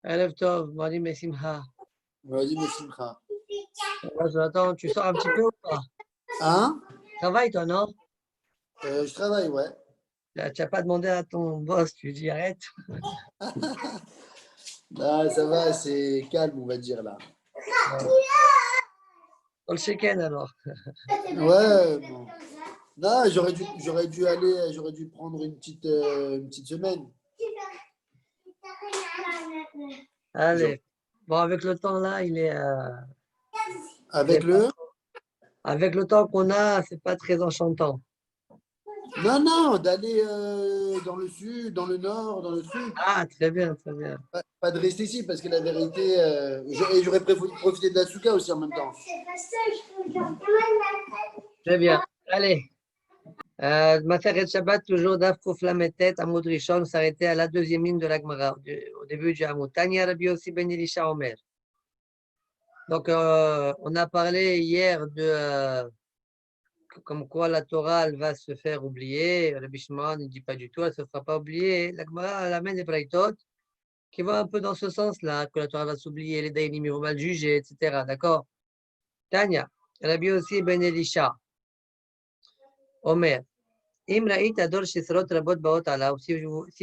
Erev Tov, Mali Messimcha. Vas-y, Messimcha. Jonathan, tu sors un petit peu ou pas? Hein? Travaille, toi, non? Je travaille, ouais. Tu n'as pas demandé à ton boss, tu lui dis arrête. Ah, ça va, c'est calme, on va dire là. Dans le chicken alors. Ouais, bon. Non, j'aurais dû prendre une petite semaine. Genre, Allez. Bon, avec le temps là, il est avec pas le? avec le temps qu'on a, c'est pas très enchantant. Non, non, d'aller dans le sud, dans le nord, dans le truc. Ah, très bien, très bien. Pas de rester ici parce que la vérité, et j'aurais préféré profiter de la souka aussi en même temps. Très bien. Allez. Maseret Shabbat, toujours Daf Kuf Lamed Tet, Amud Rishon, s'arrêter à la deuxième ligne de la Gemara, au début du Amud. Tanya Rabbi Yossi ben Elisha Omer. Donc, on a parlé hier de comme quoi la Torah, elle va se faire oublier. Rabbi Shimon ne dit pas du tout, elle ne se fera pas oublier. La Gemara, elle amène des braïtot qui vont un peu dans ce sens-là, que la Torah va s'oublier, les daïnim vont mal juger, etc. D'accord? Tanya, Rabbi Yossi ben Elisha Omer. Si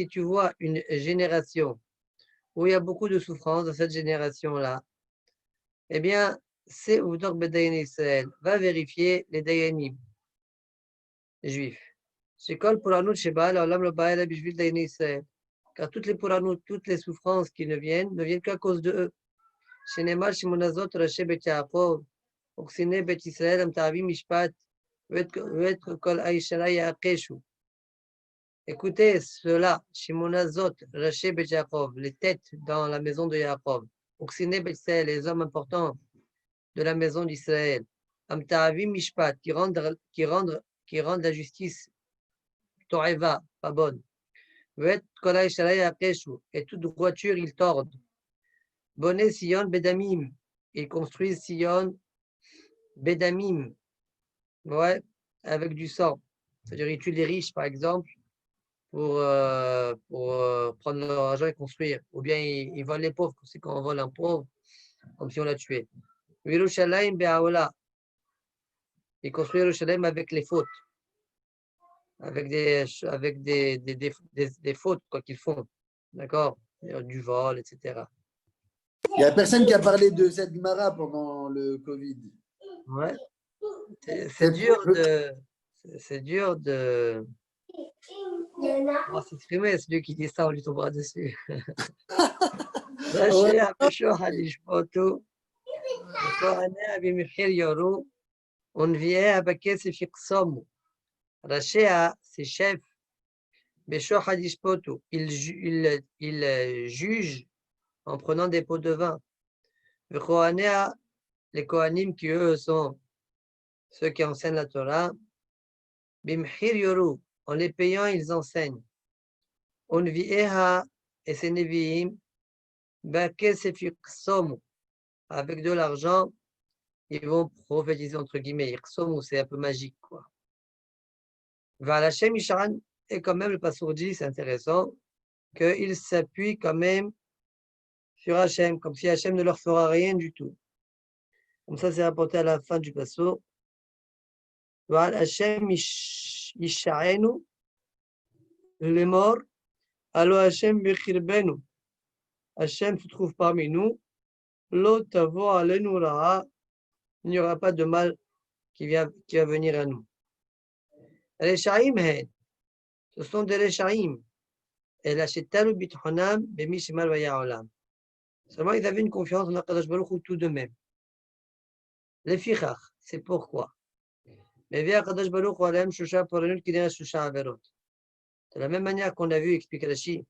tu vois une génération où il y a beaucoup de souffrance dans cette génération-là, eh bien, c'est Oudor Bedayin Israël. Va vérifier les Dayanim, les Juifs. C'est Kol Puranout Sheba, l'Olam le Ba'el Bishvil Dayin Israël. Car toutes les Puranout, toutes les souffrances qui ne viennent qu'à cause de eux. Shenemar Shimonazot Raché Bet Yaakov, Oksine Bet Israël, Am Ta'avim Mishpat, Vet Kol Aishara Yaakeshu. Écoutez cela, Shimonazot, Raché Bet Yaakov, les têtes dans la maison de Yaakov, Oksine Bet Israël, les hommes importants de la maison d'Israël, Amta'avim Mishpat, qui rendent la justice, To'eva, pas bonne, Vet Kolai Shalai Akeshu, et toute droiture ils tordent, Boné Sion Bedamim, ils construisent Sion Bedamim, ouais, avec du sang, c'est-à-dire ils tuent les riches par exemple, pour prendre leur argent et construire. Ou bien ils volent les pauvres, c'est quand on vole un pauvre, comme si on l'a tué. Yerushalayim be'aola. Ils construisent Yerushalayim avec les fautes, avec des fautes quoi qu'ils font. D'accord? Du vol, etc. Il n'y a personne qui a parlé de cette Gemara pendant le Covid. Ouais. C'est dur de s'exprimer. Celui qui dit ça, on lui tombera dessus. Ouais. Rachéa, ses chefs, Beshochad Ishpotu, ils jugent en prenant des pots de vin. Vechoanea, les Kohanim qui eux sont ceux qui enseignent la Torah, Bimhir Yoru, en les payant, ils enseignent. Unvieha et ses Nevi'im, Bakesef Yiksomu, avec de l'argent, ils vont prophétiser entre guillemets. Yiksomu, c'est un peu magique, quoi. Valachem Isharan, et quand même le Passour dit, c'est intéressant, qu'il s'appuie quand même sur Hachem, comme si Hachem ne leur fera rien du tout. Comme ça, c'est rapporté à la fin du Passour. Val Hachem Yishaenu, les morts, Allo Hachem Bechirbenu. Hachem se trouve parmi nous. Lo tavo alenu ra'a, il n'y aura pas de mal qui va venir à nous. Reshaim hen, ce sont des Reshaim. Et la Shetalu Bithonam, Bemishimal Vayaolam. Seulement, ils avaient une confiance en Akadosh Baruch Hu tout de même. Les Fichach, c'est pourquoi. Mais via Akadosh Baruch Hu Alem Shusha Poranut Kidera Shusha Averot. De la même manière qu'on a vu, explique Rashi,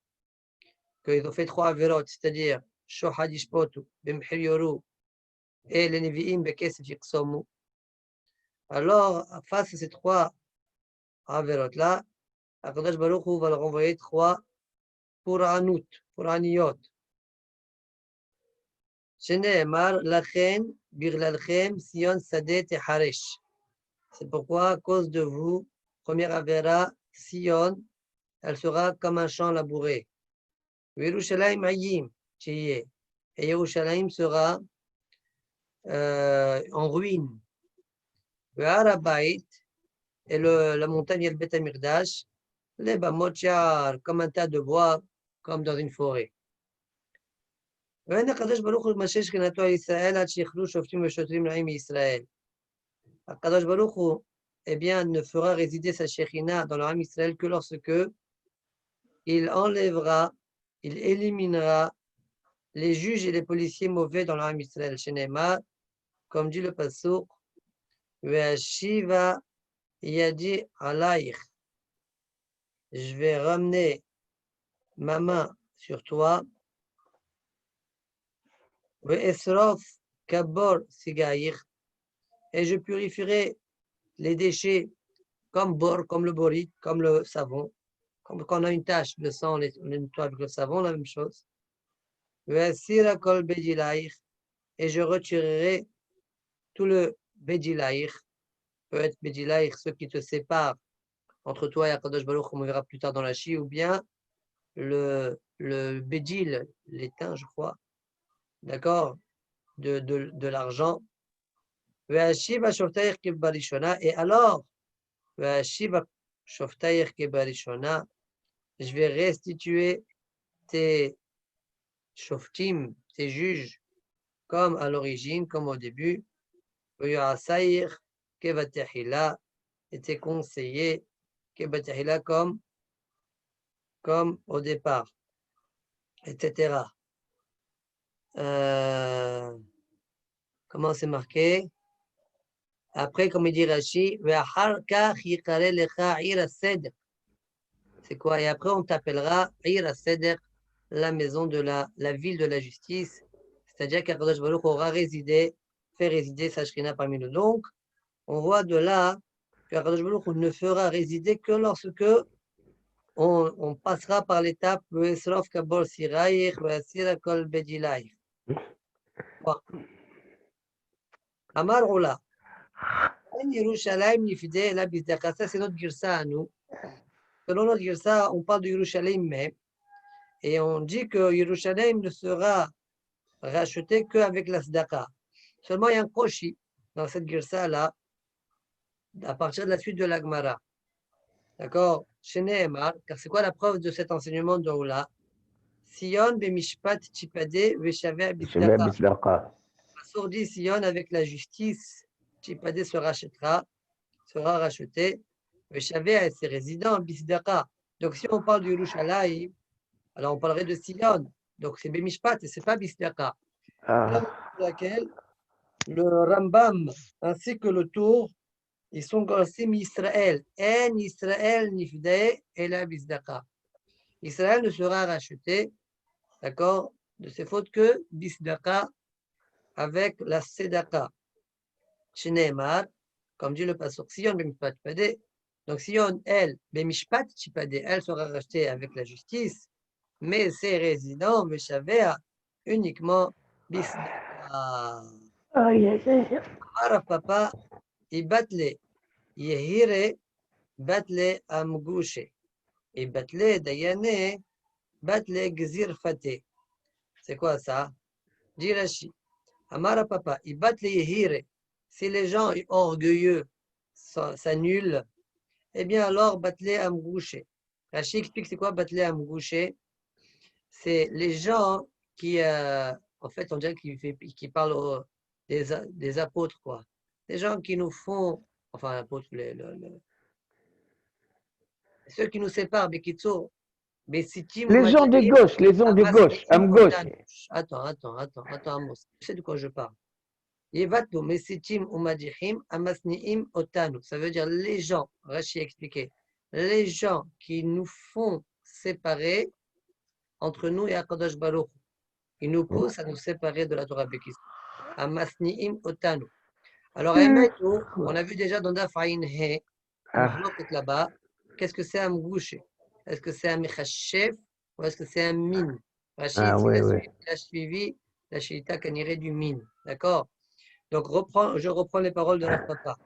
qu'ils ont fait 3 Averot, c'est-à-dire Shohad Ishpotu, Bimhir Yoru, et les Nevi'im Bekesef Yiksomu. Alors, face à ces 3 Averot-là, Akadosh Baruch Hu va leur envoyer 3 Puranut, Puraniyot. Shene'emar Lachen Birlalchem Sion Sadeh Teharesh. C'est pourquoi, à cause de vous, première Avera, Sion, elle sera comme un champ labouré. Yerushalayim Hayim, Tchiye. Et Yerushalayim sera en ruine. Le Harabait et la montagne El Bet Amirdash, les Bamotchar, comme un tas de bois, comme dans une forêt. Akadosh Baruch Hu Mashesh Kenato Israël, Hachichlu Shoftim Veshotrim Laim Israël. Akadosh Baruch Hu, eh bien, ne fera résider sa Shekhinah dans le Ham Israël que lorsque il enlèvera, il éliminera les juges et les policiers mauvais dans le Ham Israël. Shenema, comme dit le Pasuk, Ve'ashiva Yadi Alaych. Je vais ramener ma main sur toi. Ve'esrof Kabor Sigaïr. Et je purifierai les déchets comme bor, comme le borit, comme le savon. Comme quand on a une tache de sang, on les nettoie avec le savon, la même chose. Et je retirerai tout le bédilaïr, peut être bédilaïr, ceux qui te séparent entre toi et Akadosh Baruch, comme on verra plus tard dans la Chi, ou bien le bédil, l'étain, je crois, d'accord, de l'argent. Et alors, je vais restituer tes shoftim, tes juges, comme à l'origine, comme au début, et tes conseillers, comme au départ, etc. Comment c'est marqué? Après, comme il dit Rashi, c'est quoi? Et après, on t'appellera Ir Seder, la maison de la ville de la justice. C'est-à-dire qu'Akadosh Baruch aura fait résider sa Shrina parmi nous. Donc, on voit de là qu'Akadosh Baruch ne fera résider que lorsque on passera par l'étape Esrof Kabor Siraïch, Asira Kol Bedilaïch. Amar Ola. Yerushalayim Nifide, la Bizdaka, ça c'est notre girsa à nous. Selon notre girsa, on parle de Yerushalayim même. Et on dit que Yerushalayim ne sera racheté qu'avec la Sdaka. Seulement, il y a un koshi dans cette girsa-là, à partir de la suite de l'Agmara. D'accord? Chez Nehemar, car c'est quoi la preuve de cet enseignement de Ola? Sion bemishpat chipade veshave abisdaka. Sourdi Sion avec la justice, chipade sera racheté, veshave à ses résidents abisdaka. Donc si on parle du Yerushalayim, alors on parlerait de Sion. Donc c'est bemishpat et c'est pas bisdaka. Pour laquelle le Rambam ainsi que le Tour, ils sont gossés Israël. En Israël nifde et la bisdaka. Israël ne sera racheté, d'accord, de ses fautes que bisdaka avec la sedaka. Shneemar, comme dit le pasuk, Sion bemishpat chipade. Donc Sion, elle, bemishpat chipade, elle sera rachetée avec la justice, mais ses résidents, Meshavea, uniquement bisdaka. Papa, il batle, yehire, batle amgouche, et batle dayane, batle gzirfate. C'est quoi ça? Dit Rashi. Amara papa, il batle yehire. Si les gens orgueilleux s'annulent, eh bien alors batle amgouche. Rashi explique c'est quoi batle amgouche. C'est les gens qui, en fait, on dirait qu'ils parlent des apôtres, quoi. Les gens qui nous font, enfin, apôtres, ceux qui nous séparent, Bekitso, Bessitim, les gens de gauche, à gauche. Attends, Amos, tu sais de quoi je parle. Yevatou, Messitim, Umadihim, Amasniim, Otanu. Ça veut dire les gens, Rashi expliqué, les gens qui nous font séparer entre nous et Akadosh Baruch. Ils nous poussent à nous séparer de la Torah Bekitso. Amasniim, Otanu. Alors, on a vu déjà dans Dafaïn He, là-bas, qu'est-ce que c'est un mgouché? Est-ce que c'est un mechachef ou est-ce que c'est un mine? Rachid, il a suivi la shita kaniré du mine. D'accord? Donc, je reprends les paroles de notre papa.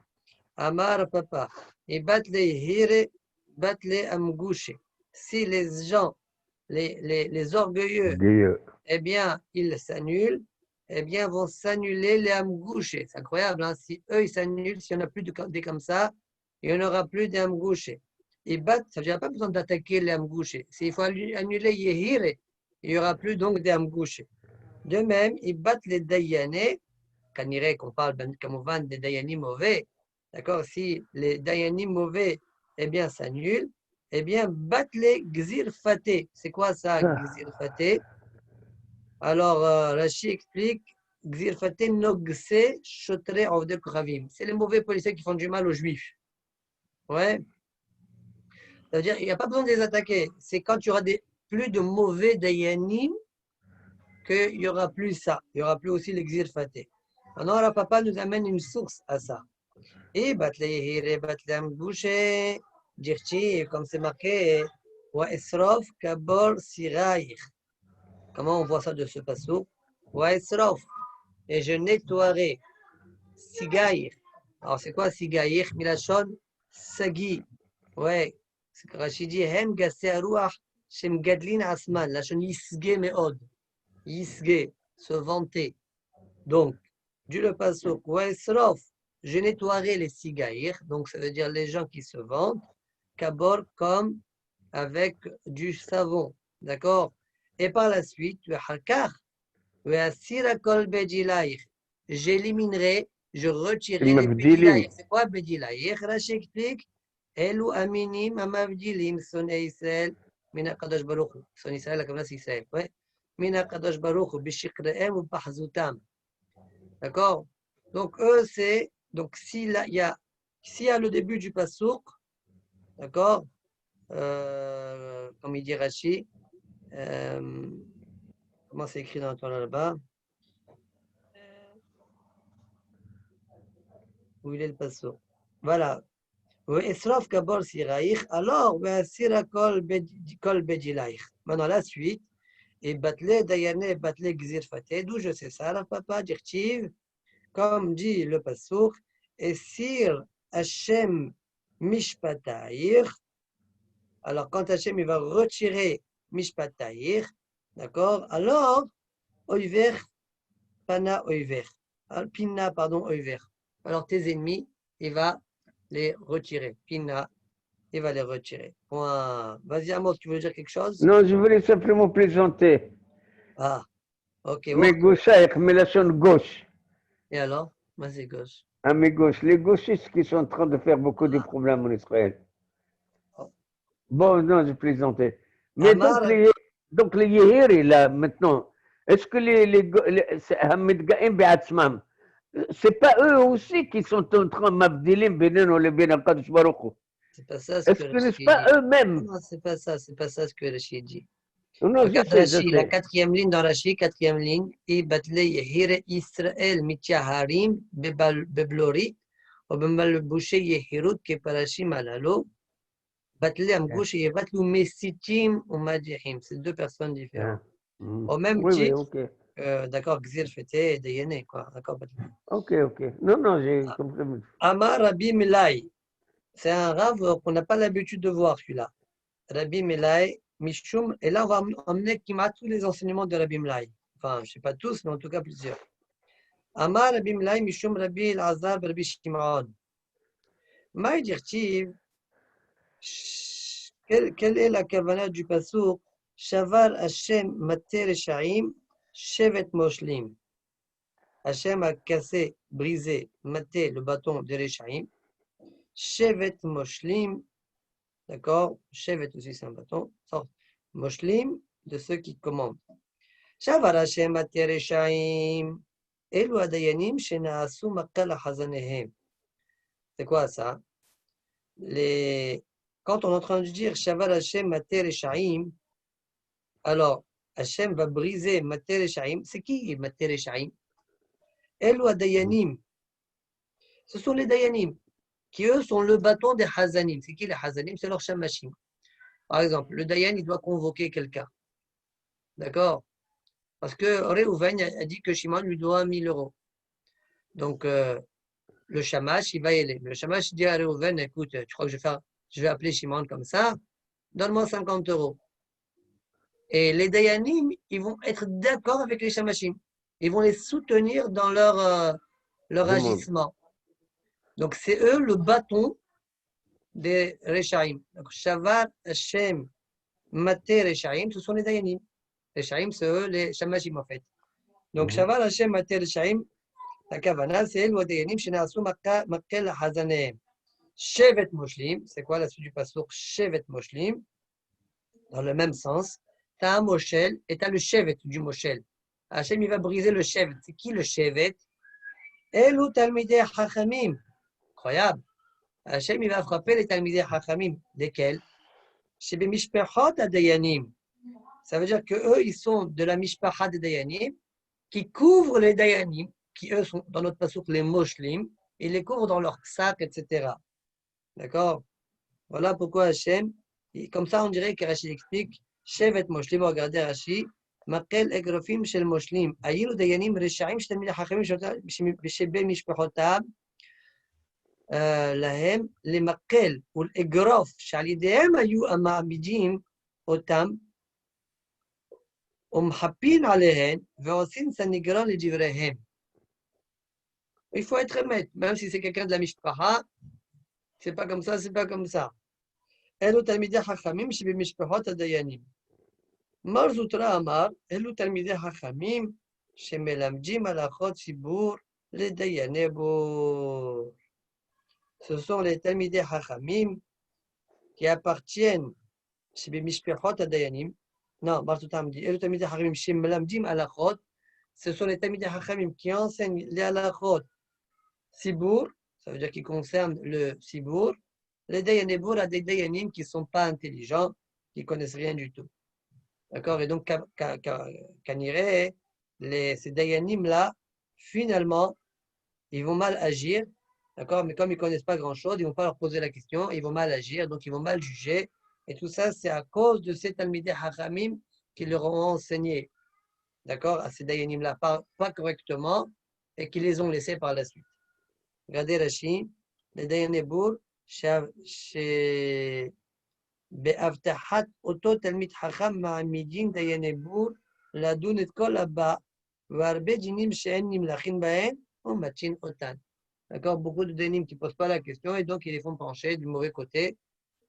Amar papa, et batle hire, batle amgouché. Si les gens, les orgueilleux, Dieu. eh bien, ils s'annulent, eh bien, vont s'annuler les hamgouchés. C'est incroyable, hein? Si eux, ils s'annulent, s'il n'y en a plus des comme ça, il n'y en aura plus des hamgouchés. Ils battent, ça veut dire pas besoin d'attaquer les hamgouchés. S'il faut annuler Yehire, il n'y aura plus donc des hamgouchés. De même, ils battent les dayanés, qu'on parle comme des dayanis mauvais. D'accord? Si les dayanis mauvais, eh bien, s'annulent, eh bien, battent les gzirfatés. C'est quoi ça, gzirfaté? Alors, Rashi explique Gzirfaté nogse shotre ovde kravim. C'est les mauvais policiers qui font du mal aux juifs. Ouais. Ça veut dire qu'il n'y a pas besoin de les attaquer. C'est quand il y aura plus de mauvais dayanim qu'il n'y aura plus ça. Il n'y aura plus aussi l'exil faté. Alors, le papa nous amène une source à ça. Et Batlehire, Batlem Boucher, Dirchi, comme c'est marqué, Wa Esrof, Kabor, Siraïr. Comment on voit ça de ce passage? Wa Esrof. Et je nettoierai. Sigaïr. Alors, c'est quoi Sigaïr? Milachon, Sagi. Ouais. C'est que Rachid dit, Hem Gassé Ruach, Shem Gadlin Asman. Lachon Yisge Meod. Yisge, se vanter. Donc, du le passage, Wa Esrof. Je nettoierai les sigaïrs, donc ça veut dire les gens qui se vantent, kabor comme avec du savon, d'accord? Et par la suite, j'éliminerai, je retirerai les bédilaïr. C'est quoi bédilaïr? Rashi explique, Elu aminim amavdilim son Israël, mina kadosh baruch hu. Son Israël, la kavna c'est Israël, ouais. Mina kadosh baruch hu, bishikreem ou pahzutam. D'accord? Donc, eux, c'est. Donc, s'il y a le début du pasouk, d'accord, comme il dit Rashi, comment c'est écrit dans le Torah là-bas? Où il est le pasouk? Voilà. Esrof kabor siraïch, alors, sira kol bedjilaïch. Maintenant, la suite, et batle dayane, batle gzir fateh, d'où je sais ça, la papa, dirtiv, comme dit le pasouk, et sir Hashem mishpataïr. Alors, quand Hashem il va retirer mishpataïr, d'accord, alors, oiver, pana oiver, pina, pardon, oiver. Alors, tes ennemis, il va les retirer. Pina, il va les retirer. Point. Vas-y, Amos, tu veux dire quelque chose? Non, je voulais simplement plaisanter. Ah, ok. Mais gauchaïk, mais la chaîne gauche. Et alors? Vas-y, gauche. Ah, mais gauche. Les gauchistes qui sont en train de faire beaucoup de problèmes en Israël. Bon, non, je plaisantais. Mais donc les Yehiri, là, maintenant, est-ce que c'est pas eux aussi qui sont en train de m'abdilim benen le ben akadosh baruch hu? C'est pas ça ce est-ce que n'est-ce pas eux-mêmes? Non, c'est pas ça ce que Rachid dit. Non, Regarde Rachid, la quatrième ligne dans Rachid, quatrième ligne, et batle yehire Israël mityaharim beblori, ou bemal boucher yehirut ke parashim alalo, batle amgouche et batlou mesitim ou madjihim. C'est deux personnes différentes. Au même titre, d'accord, Gzir Fete et Dayene, quoi. D'accord, ok. Non, j'ai compris. Amar Rabbi Milai. C'est un rave qu'on n'a pas l'habitude de voir, celui-là. Rabbi Milai, Mishum, et là, on va emmener tous les enseignements de Rabbi Milai. Enfin, je ne sais pas tous, mais en tout cas plusieurs. Amar Rabbi Milai, Mishum Rabbi El-Azhar, Rabbi Shimon. Maï dirtiv, quelle est la kavana du pasuk? Shavar Hashem Mater Reshaim, Shevet Moshlim. Hashem a cassé, brisé, maté le bâton de Reshaim. Shevet Moshlim, d'accord? Shevet aussi c'est un bâton. Moshlim, de ceux qui commandent. Shavar Hashem Mater Reshaim. Elu Adayanim Shenaasu Makal Hazanehem. C'est quoi ça? Quand on est en train de dire Shavar Hashem Mater Reshaim, alors Hashem va briser Mater Reshaim. C'est qui Mater Reshaim? Elu Adayanim. Ce sont les Dayanim, qui eux sont le bâton des Hazanim. C'est qui les Hazanim? C'est leur Shamashim. Par exemple, le Dayan, il doit convoquer quelqu'un. D'accord? Parce que Reuven a dit que Shimon lui doit 1000 euros. Donc, le Shamash, il va y aller. Le Shamash dit à Reuven, écoute, tu crois que je vais appeler Shimon comme ça? Donne-moi 50 euros. Et les Dayanim, ils vont être d'accord avec les Shamashim. Ils vont les soutenir dans leur Demande. agissement. Donc, c'est eux le bâton des Rechaim. Donc, Shavar, Hashem, Maté, Rechaim, ce sont les Dayanim. Rechaim, c'est eux les Shamashim en fait. Donc, Shavar, Hashem, Maté, Rechaim, la Kavana, c'est eux les Dayanim, Shenasu, Makkel, Hazanehem. Shevet Moshlim, c'est quoi la suite du passouk? Shevet Moshlim, dans le même sens. Tu as un Moshel et tu as le Shevet du Moshel. Hachem, il va briser le Shevet. C'est qui le Shevet? Elu Talmidei Chachamim. Incroyable. Hachem, il va frapper les Talmidei Chachamim. Desquels? Shebe Mishpachot Adayanim. Ça veut dire qu'eux, ils sont de la Mishpacha des Dayanim, qui couvrent les Dayanim, qui eux sont dans notre passouk les Moshlim, ils les couvrent dans leur sac, etc. D'accord? Voilà pourquoi Hachem, comme ça on dirait que Rashi explique, Shevet Moshlim, regardez Rashi, Makel Egrofim Shel Moshlim, Ayilu Dayanim Reshaim Shtamil Hachamim Shebe Mishpachotab, להם למקל ולאגרוף שעל ידיהם היו המעמידים אותם ומחפין עליהן ועושים סניגרון לדבריהם. Il faut être honnête, même si c'est quelqu'un de la Mishpacha, c'est pas comme ça, c'est pas comme ça. אלו תלמידי חכמים שבמשפחות הדיינים. מר זוטרא אמר, אלו תלמידי חכמים שמלמדים הלכות ציבור לדייני בור. Ce sont les Talmidei Chachamim qui appartiennent chez Mishpechot Adayanim. Non, Bartutam dit, et les Talmidei Chachamim chez Melamdim Alachot, ce sont les Talmidei Chachamim qui enseignent les Alachot Sibour, ça veut dire qui concernent le Sibour, les Dayanebour à des Dayanim qui ne sont pas intelligents, qui ne connaissent rien du tout. D'accord? Et donc, Kanire, ces Dayanim-là, finalement, ils vont mal agir. D'accord? Mais comme ils ne connaissent pas grand-chose, ils ne vont pas leur poser la question, ils vont mal agir, donc ils vont mal juger. Et tout ça, c'est à cause de ces Talmidei Hachamim qui leur ont enseigné, d'accord, à ces Dayanim-là, pas correctement, et qui les ont laissés par la suite. Regardez Rashi, les Dayanebour, be'avtachat oto Talmid Hacham ma'amidin Dayanebour, ladun et kol haba, והרבה דינים שאין נמלכים בהן, ומתין אותן. D'accord? Beaucoup de dénimes qui ne posent pas la question et donc ils les font pencher du mauvais côté.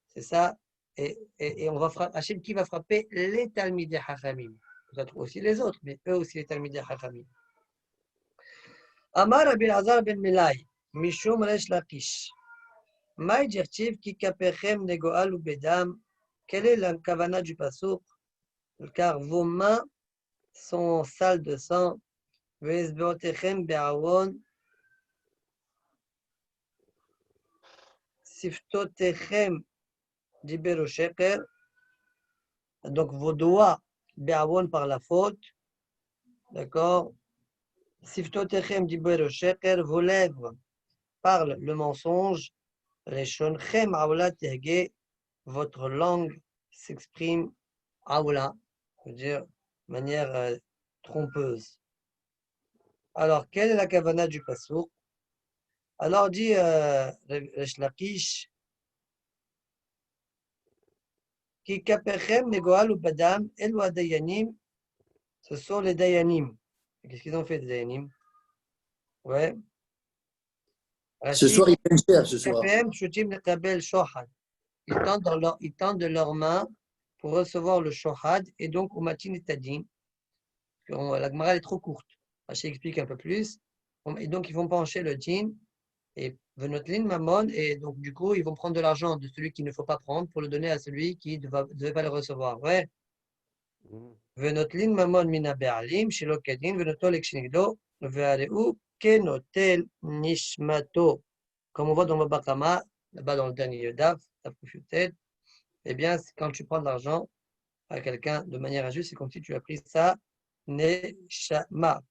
C'est ça. Et on va frapper. Hachem qui va frapper les Talmidei Hachamim. Peut-être aussi les autres, mais eux aussi les Talmidei Hachamim. Amar Rabbi Elazar ben Melai, Mishum Resh Lakish. Maï Djertiv ki kapechem negoal ou bedam. Quelle est la kavana du pasuk? Car vos mains sont sales de sang. Ve'ezbeotechem be'awon. Siftotechem diberu sheker, donc vos doigts be'awon par la faute, d'accord. Siftotechem diberu sheker, vos lèvres parlent le mensonge. Reshonchem awla tehge, votre langue s'exprime awla, c'est-à-dire de manière trompeuse. Alors, quelle est la kavana du pasuk? Alors dit Resh Lakish, Ki kapechem negoal ou badam, elu adayanim, ce sont les dayanim. Qu'est-ce qu'ils ont fait les dayanim? Ouais. Ce soir, ils prennent cher, ce soir. Kapechem shutim lekabel shohad. Ils tendent de leurs mains pour recevoir le shohad et donc au matin et tadin. La Gemara est trop courte. Rashi explique un peu plus. Et donc ils vont pencher le din. Et venotlin mamon, et donc du coup, ils vont prendre de l'argent de celui qu'il ne faut pas prendre pour le donner à celui qui ne devait pas le recevoir. Ouais. Venotlin mamon mina be'alim, shelo kedin, venotol ekshigdo, ve'areu kenotel nishmato. Comme on voit dans le Bakama, là-bas dans le dernier Daf, eh bien, quand tu prends de l'argent à quelqu'un de manière injuste, c'est comme si tu as pris ça, neshama.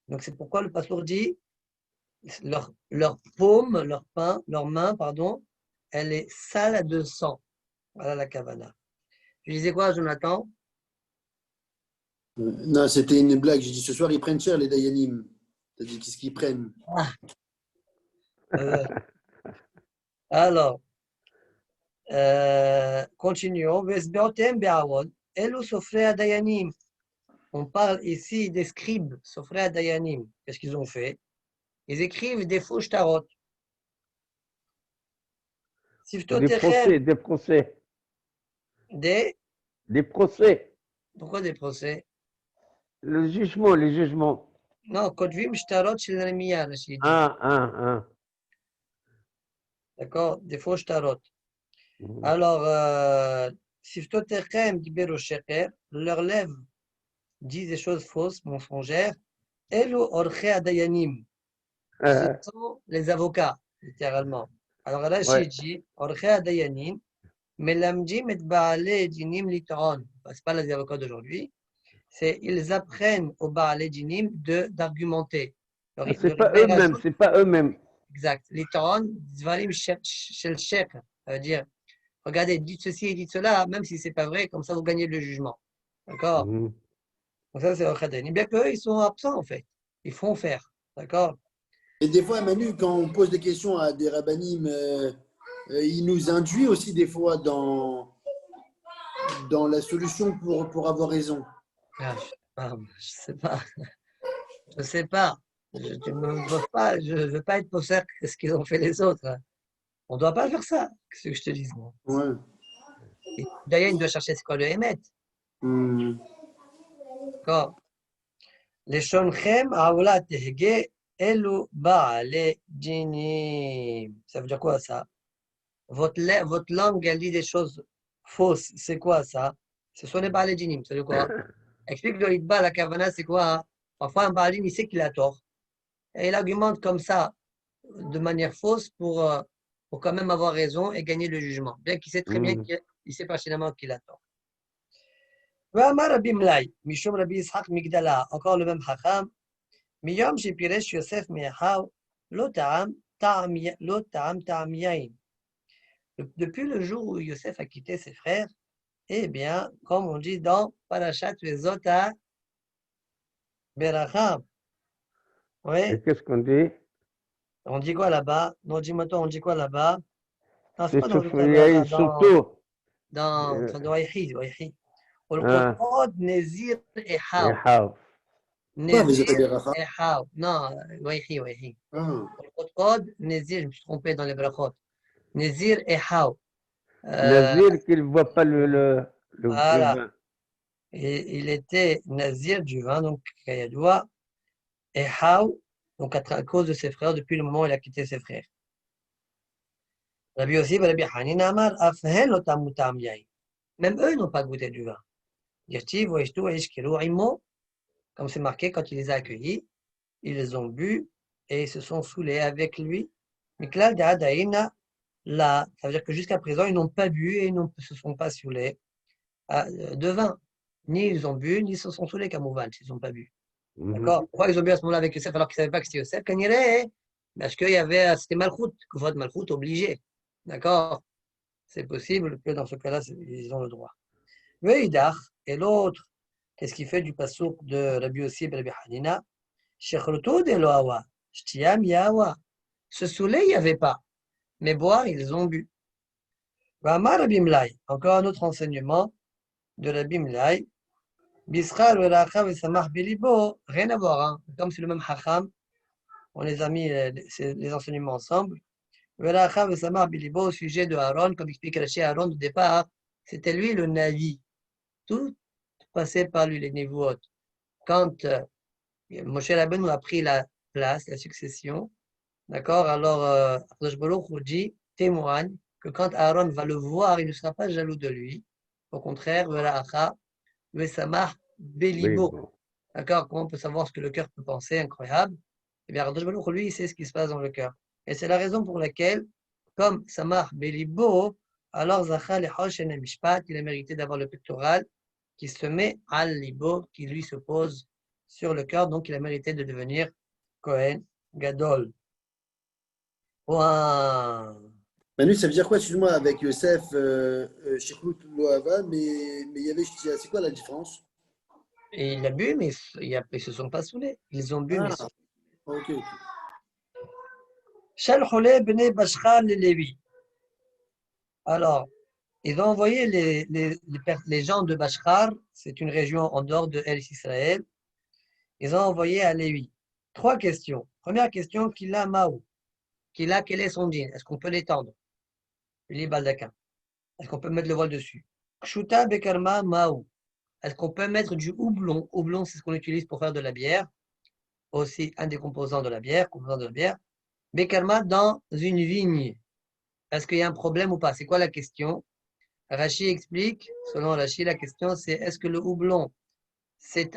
Donc c'est pourquoi le pasteur dit leur paume, leur main, pardon, elle est sale de sang. Voilà la kavana. Tu disais quoi, Jonathan? Non, c'était une blague. J'ai dit ce soir, ils prennent cher, les Dayanim. T'as dit qu'est-ce qu'ils prennent? Alors, continuons. Elo Sofrei Adayanim. On parle ici des scribes, Sofrei Adayanim. Qu'est-ce qu'ils ont fait? Ils écrivent des faux shtarot. Siftot Des procès, Echem, des procès, des. des procès. Pourquoi des procès? Le jugement, les jugements. Non, Kotvim Shtarot Shel Neremia, Rachid dit. Ah. D'accord? Des faux shtarot. Mhm. Alors, Siftot Echem, Dibero Sheker, leurs lèvres disent des choses fausses, mensongères. Elo Orche Adayanim. Ce sont les avocats, littéralement. Alors, Rachid dit, Orche Adayanim, Melamjim et Baale Dinim Litron. C'est pas les avocats d'aujourd'hui. C'est ils apprennent aux Baale Dinim d'argumenter. C'est pas eux-mêmes, c'est pas eux-mêmes. Exact. Litron, Zvarim Shel Shek. Ça veut dire, regardez, dites ceci et dites cela, même si c'est pas vrai, comme ça vous gagnez le jugement. D'accord? Mhm. Donc ça, c'est Orche Adayanim. Bien qu'eux, ils sont absents, en fait. Ils font faire. D'accord? Et des fois, Manu, quand on pose des questions à des rabbinim, il nous induit aussi des fois dans la solution pour avoir raison. Je sais pas. Je sais pas. Tu me poses pas. Je veux pas être possède que ce qu'ils ont fait les autres. Hein. On doit pas faire ça. Qu'est-ce que je te dis moi. Ouais. D'ailleurs, il doit chercher c'est quoi le Hémet. D'accord. Les shonchem aoula tehge elu ba'ale dinim. Ça veut dire quoi ça? Votre langue, elle dit des choses fausses. C'est quoi ça? Ce sont les ba'ale dinim. Ça veut dire quoi? Explique le Hitba, la Kavana, c'est quoi? Hein? Parfois, un ba'alim, il sait qu'il a tort. Et il argumente comme ça, de manière fausse, pour quand même avoir raison et gagner le jugement. Bien qu'il sait très bien qu'il sait pertinemment qu'il a tort. V'amar Rabbi Mlai, Mishum Rabbi Yitzhak Migdala, encore le même Chacham, Miyom Shepiresh Yosef Me'achav, Lo ta'am ta'am yain. Depuis le jour où Yosef a quitté ses frères, eh bien, comme on dit dans Parashat Vezota Beracham, oui, Et qu'est-ce qu'on dit? on dit quoi là-bas? Non, dis-moi toi, on dit quoi là-bas? Non, c'est C'est pas dans le Sophia, Beracham, surtout. dans Waïchi. والقطعود نزير إحاو Pas avec نزير إحاو non ويحي والقطعود نزير je me suis trompé dans les brachot نزير إحاو Nazir qu'il ne voit pas le voilà vin. il était nazir du vin donc Kayadoua إحاو donc à cause de ses frères depuis le moment où il a quitté ses frères Rabbi aussi Rabbi Hanin Amar أفهل לו טעם יין même eux n'ont pas goûté du vin يشتي ويشتو ويشكروا عمو comme c'est marqué quand il les a accueillis ils ont bu et ils se sont saoulés avec lui. Miklal d'Adaïna, là, ça veut dire que jusqu'à présent, ils n'ont pas bu et ils ne se sont pas saoulés de vin. Ni ils ont bu, ni ils se sont saoulés comme Ouvan, s'ils n'ont pas bu. D'accord? Pourquoi ils ont bu à ce moment-là avec Yosef alors qu'ils ne savaient pas que c'était Yosef? Parce qu'il y avait, c'était Malchout, Kuvot Malchout obligé. D'accord? C'est possible que dans ce cas-là, ils ont le droit. Veidach, et l'autre, qu'est-ce qu'il fait du passouk de Rabbi Yossi et Rabbi Hanina? Shechruto de Loawa, Shtiam Yawa. Se saouler, il n'y avait pas. Mais boire, ils ont bu. Vamar Rabbi Mlai, encore un autre enseignement de Rabbi Mlai. Bischar Veracha Vesamach Bilibo, rien à voir. Hein. Comme c'est le même Hacham, on les a mis les enseignements ensemble. Veracha Vesamach Bilibo au sujet de Aaron, comme explique Rashi Aaron au départ, c'était lui le Navi. Tout passait par lui, les Nevuot. Quand Moshe Rabbeinu a pris la place, la succession, d'accord, alors Akadosh Baruch Hu dit, témoigne que quand Aaron va le voir, il ne sera pas jaloux de lui. Au contraire, Velacha, Vesamach, Belibo. D'accord, comment on peut savoir ce que le cœur peut penser, incroyable. Eh bien, Akadosh Baruch Hu, lui, il sait ce qui se passe dans le cœur. Et c'est la raison pour laquelle, comme Samach Belibo, alors Zachal et Hoshen Mishpat, il a mérité d'avoir le pectoral qui se met al libo, qui lui se pose sur le cœur, donc il a mérité de devenir Kohen Gadol. Wow. Manu, ça veut dire quoi, excuse-moi, avec Yosef, Shechlut Loava, mais il y avait, c'est quoi la différence? Et il a bu, mais ils ne se sont pas saoulés. Ils ont bu, mais ils sont. Ok. Shalchole bene Bashchal le Lévi. Alors, ils ont envoyé les gens de Bashkar, c'est une région en dehors de El Israël, ils ont envoyé à Lévi 3 questions. Première question, Kila Maou. Kila, quel est son din? Est-ce qu'on peut l'étendre? Li Baldaka. Est-ce qu'on peut mettre le voile dessus? Kshuta Bekarma Maou. Est-ce qu'on peut mettre du houblon? Houblon, c'est ce qu'on utilise pour faire de la bière. Aussi un des composants de la bière, Bekarma dans une vigne. Est-ce qu'il y a un problème ou pas? C'est quoi la question? Rachi explique, selon Rachi, la question c'est est-ce que le houblon,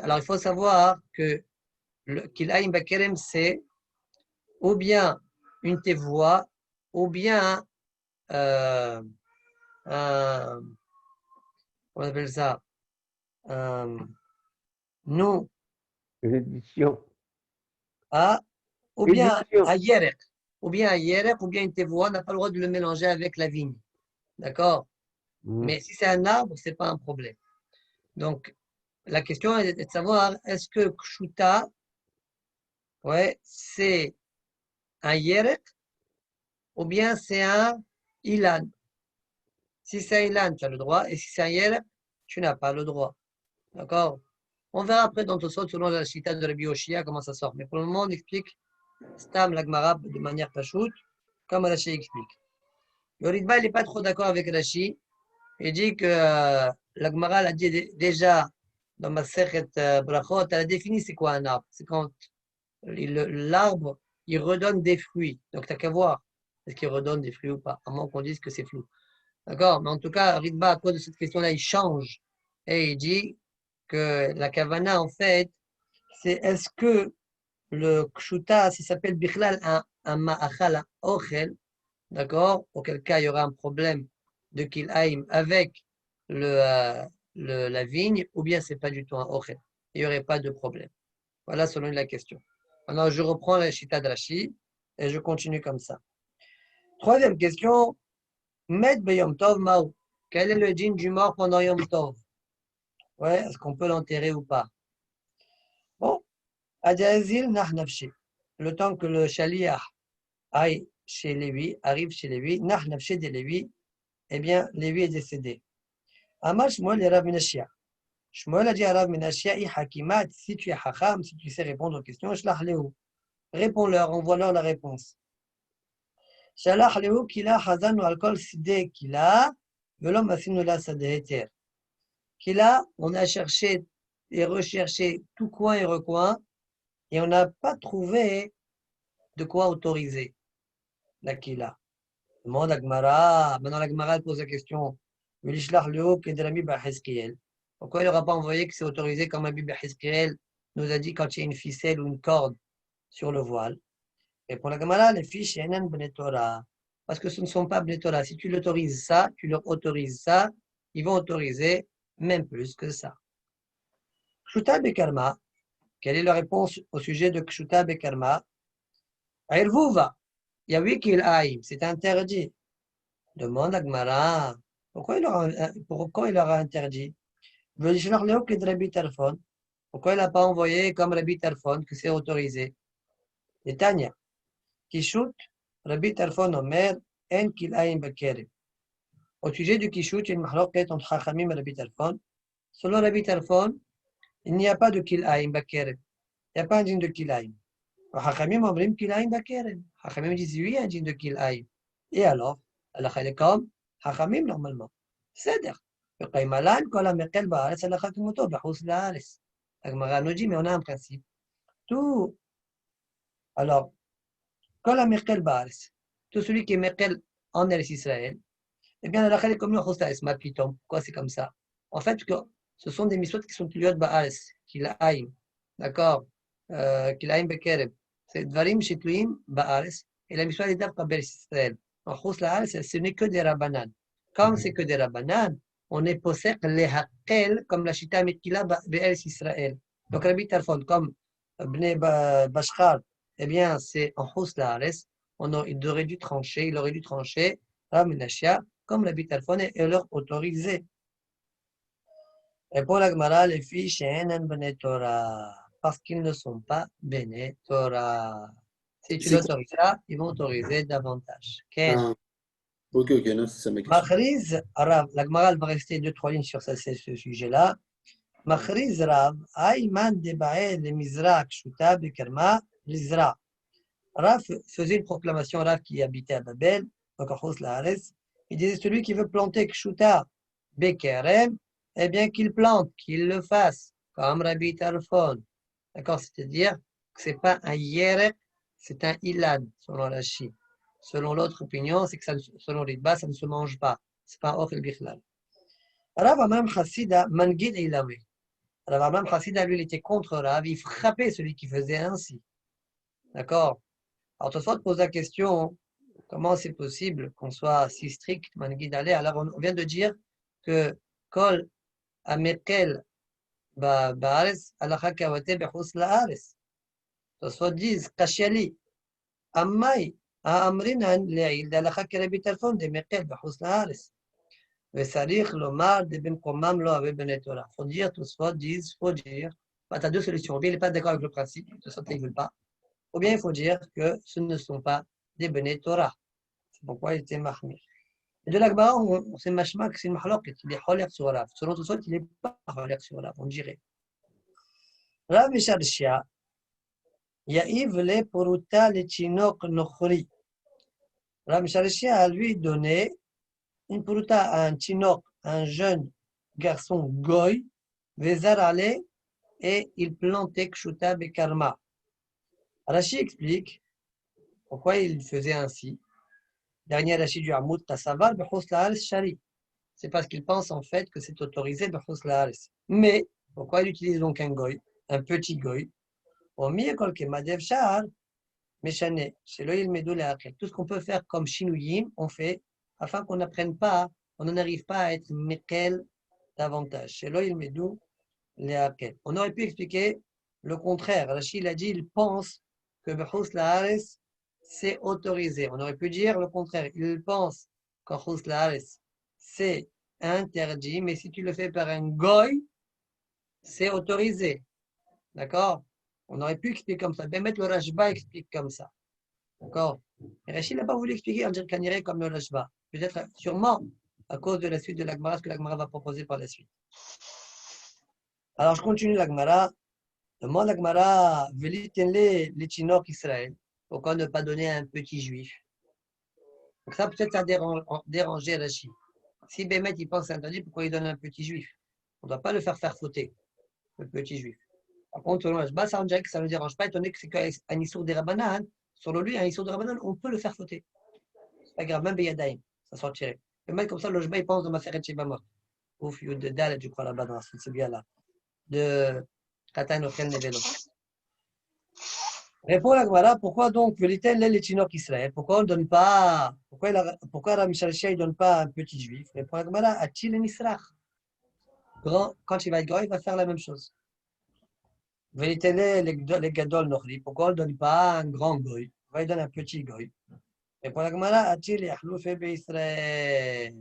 alors il faut savoir que Kilaïm Bakerem, c'est ou bien une tevoie, ou bien un, on appelle ça, non, L'édition. ou bien Édition. un yerek, ou bien une tevoie, on n'a pas le droit de le mélanger avec la vigne. D'accord? Mais si c'est un arbre, ce n'est pas un problème. Donc, la question est de savoir, est-ce que Kshuta, ouais, c'est un yerek ou bien c'est un ilan? Si c'est un ilan, tu as le droit, et si c'est un yerek, tu n'as pas le droit. D'accord? On verra après dans Tosot, selon la chita de Rabbi Oshia, comment ça sort. Mais pour le moment, on explique Stam l'Agmara de manière pachoute, comme Rashi explique. Le Ritba, il n'est pas trop d'accord avec Rashi. Il dit que l'Agmara l'a dit déjà dans ma Sechet Brachot, elle a défini c'est quoi un arbre. C'est quand l'arbre, il redonne des fruits. Donc, tu n'as qu'à voir est-ce qu'il redonne des fruits ou pas, à moins qu'on dise que c'est flou. D'accord? Mais en tout cas, Ritba, à cause de cette question-là, il change. Et il dit que la kavana, en fait, c'est est-ce que le kshuta, s'il s'appelle bichlal un ma'achal, un ochel, d'accord? Auquel cas, il y aura un problème de kil'aim avec la vigne, ou bien c'est pas du tout un ochel. Il n'y aurait pas de problème. Voilà selon la question. Maintenant, je reprends la chita de Rashi et je continue comme ça. Troisième question, Met Beyom Tov Mao. Quel est le djinn du mort pendant Yom Tov? Ouais, est-ce qu'on peut l'enterrer ou pas? Bon, Adjazil Nahnafshi. Le temps que le shaliach aille chez Lévi, arrive chez Lévi, Nahnafshi de Lévi, eh bien, Lévi est décédé. Amar Shmuel et Rav Menashia. Shmuel a dit à Rav Menashia, Hakimat, si tu es hacham, si tu sais répondre aux questions, shlach lehu. Réponds-leur, envoie-leur la réponse. Shalach lehu kila hazanu al kol sideh kila, velom asinu la sadeh heter. Kila, on a cherché et recherché tout coin et recoin, et on n'a pas trouvé de quoi autoriser la Kila. Demande à Gmara. Maintenant, la Gmara pose la question. Pourquoi il n'aura pas envoyé que c'est autorisé comme Rabbi Hizkiel nous a dit quand il y a une ficelle ou une corde sur le voile? Et pour la Gemara, les fiches, Torah. Parce que ce ne sont pas Bnei Torah. Si tu l'autorises ça, tu leur autorises ça, ils vont autoriser même plus que ça. Kshuta Bekarma, quelle est la réponse au sujet de Kshuta Bekarma? Airvuva, Yawi Kil'aim, c'est interdit. Demande à Gmara, pourquoi il aura interdit? Pourquoi il n'a pas envoyé comme Rabbi Tarfon que c'est autorisé? Et Tanya, Kishut, Rabbi Tarfon Omer, En Kil'aim Bakerem. Au sujet du Kishut, il y a une mahloket entre Chachamim et Rabbi Tarfon. Selon Rabbi Tarfon, il n'y a pas de Kil'aim Bakerem. Il n'y a pas un djinn de Kil'aim. Chachamim omrim Kil'aim Bakerem. Chachamim disent oui, un djinn de Kil'aim. Et alors, Allah est comme Chachamim normalement. C'est-à-dire, Malan, Kol HaMekel Ba'aretz, Allah Kimoto, B'chous La'aretz. La Gemara nous dit, mais on a un principe. Tout, alors, Kol HaMekel Ba'aretz, tout celui qui est Mekel en Eretz Israël, eh bien, Allah est comme le Chous La'aretz, ma piton. Pourquoi c'est comme ça? En fait, ce sont des miswot qui sont Tuliyot Ba'aretz, Kil'aim. D'accord? Kil'aim Bekerem. C'est Dvarim Shitluim Ba'aretz. Et la mission est d'Abba Israël. En Chous La'aretz, ce n'est que des Rabbanan. Comme c'est que des Rabbanan, on est possède les Hakel comme la Chita Mekila Be'eretz Israël. Donc Rabbi Tarfon, comme Bnei Bashkar, eh bien, c'est en Chous La'aretz. Il aurait dû trancher, Rav Menashia, comme Rabbi Tarfon, et leur autoriser. Et pour la Gemara, les filles, She'enan Bnei Torah, parce qu'ils ne sont pas Bnei Torah. Si tu l'autorises ça, ils vont autoriser davantage. Ken. Ok, ok, non, c'est ça ma question. Machriz Rav, la Gemara elle va rester 2-3 lignes sur ce sujet-là. Machriz Rav, Ayman Debae le Mizra Kshuta Bekerma Lizra. Rav faisait une proclamation, Rav qui habitait à Babel, donc à Khos Lahares. Il disait celui qui veut planter Kshuta Bekerem, eh bien qu'il plante, qu'il le fasse, comme Rabbi Tarfon. D'accord, c'est-à-dire que ce n'est pas un Yerek, c'est un Ilad, selon Rashi. Selon l'autre opinion, c'est que ça, selon Ritba, ça ne se mange pas. Ce n'est pas un Ochel Bichlal. Rav Amram Chassida, Mangid Ilame. Rav Amram Chassida, lui, il était contre Rav, il frappait celui qui faisait ainsi. D'accord. Alors, Tosfot pose la question, comment c'est possible qu'on soit si strict, Mangid Ale? Alors, on vient de dire que Kol Amekel Ba'ares, Alacha Kawate Bechus La'ares. Tosfot disent, Kashiali, Ammai, Amrinan Le'il, d'Alacha Kerabi Telfon, de Mekel Bechus La'ares. וצריך לומר דבמקומם לא אוהב בני תורה. Faut dire, Tosfot disent, faut dire. Bah, tu as deux solutions. Ou bien il n'est pas d'accord avec le principe, Tosfot ne veut pas. Ou bien il faut dire que ce ne sont pas des Bnei Torah. C'est pourquoi il était mahmir. Et de l'Akbara, on sait machma que c'est une mahloket. Il est choler sur Rav. Selon Tosfot, il n'est pas choler sur Rav, on dirait. Rav Misharshia, Ya'iv le poruta le chinok nochri. Rav Misharshia a lui donné une puruta à un chinok, un jeune garçon goy, vezar ale, et il plantait kshuta bekarma. Rashi explique pourquoi il faisait ainsi. Dernier Rashi du Hamoud, Tassavar, bechus la'ares shari. C'est parce qu'il pense en fait que c'est autorisé bechus la'ares. Mais pourquoi il utilise donc un goy, un petit goy? Au mieux kolke madev shahar, meshane, chez le ilmedou le'akel. Tout ce qu'on peut faire comme shinuyim, on fait afin qu'on n'apprenne pas, on n'arrive pas à être mekel davantage. Chez le ilmedou le'akel. On aurait pu expliquer le contraire. Rachid a dit, il pense que bechus la'ares, c'est autorisé. On aurait pu dire le contraire. Il pense qu'Achus La'ares, c'est interdit, mais si tu le fais par un goy, c'est autorisé. D'accord? On aurait pu expliquer comme ça. Ben, le Rashba explique comme ça. D'accord? Et Rachid n'a pas voulu expliquer en Dirkaniret comme le Rashba. Peut-être, sûrement, à cause de la suite de l'Agmara, ce que l'Agmara va proposer par la suite. Alors, je continue l'Agmara. Demande l'Agmara, velitenle les Chinok Israël. Pourquoi ne pas donner à un petit juif? Donc ça, peut-être, ça a dérangé Rachid. Si Bémet, il pense que c'est interdit, pourquoi il donne un petit juif? On ne doit pas le faire fauter, le petit juif. Par contre, selon Rashba, ça ne dérange pas, étant donné que c'est un issour des Rabbanan. Selon lui, un issour des Rabbanan, on peut le faire fauter. C'est pas grave, même Beyadaïm, ça sortirait. Bémet, comme ça, le Rashba, il pense de Maseret Shebamot. Ouf, de Dalet, je crois, là-bas, dans ce bien-là. De Katan Ochel Nevelo. Répond la Gemara, pourquoi donc les Chinok Israël? Pourquoi on donne pas, pourquoi Rami Shalshia ne donne pas un petit juif? Répond la Gemara, a-t-il un Israël? Quand il va être grand, il va faire la même chose. Les Gadol Nochri, pourquoi on ne donne pas un grand goy? Pourquoi il donne un petit goy? Répond la Gemara, a-t-il Yahloufé Israël?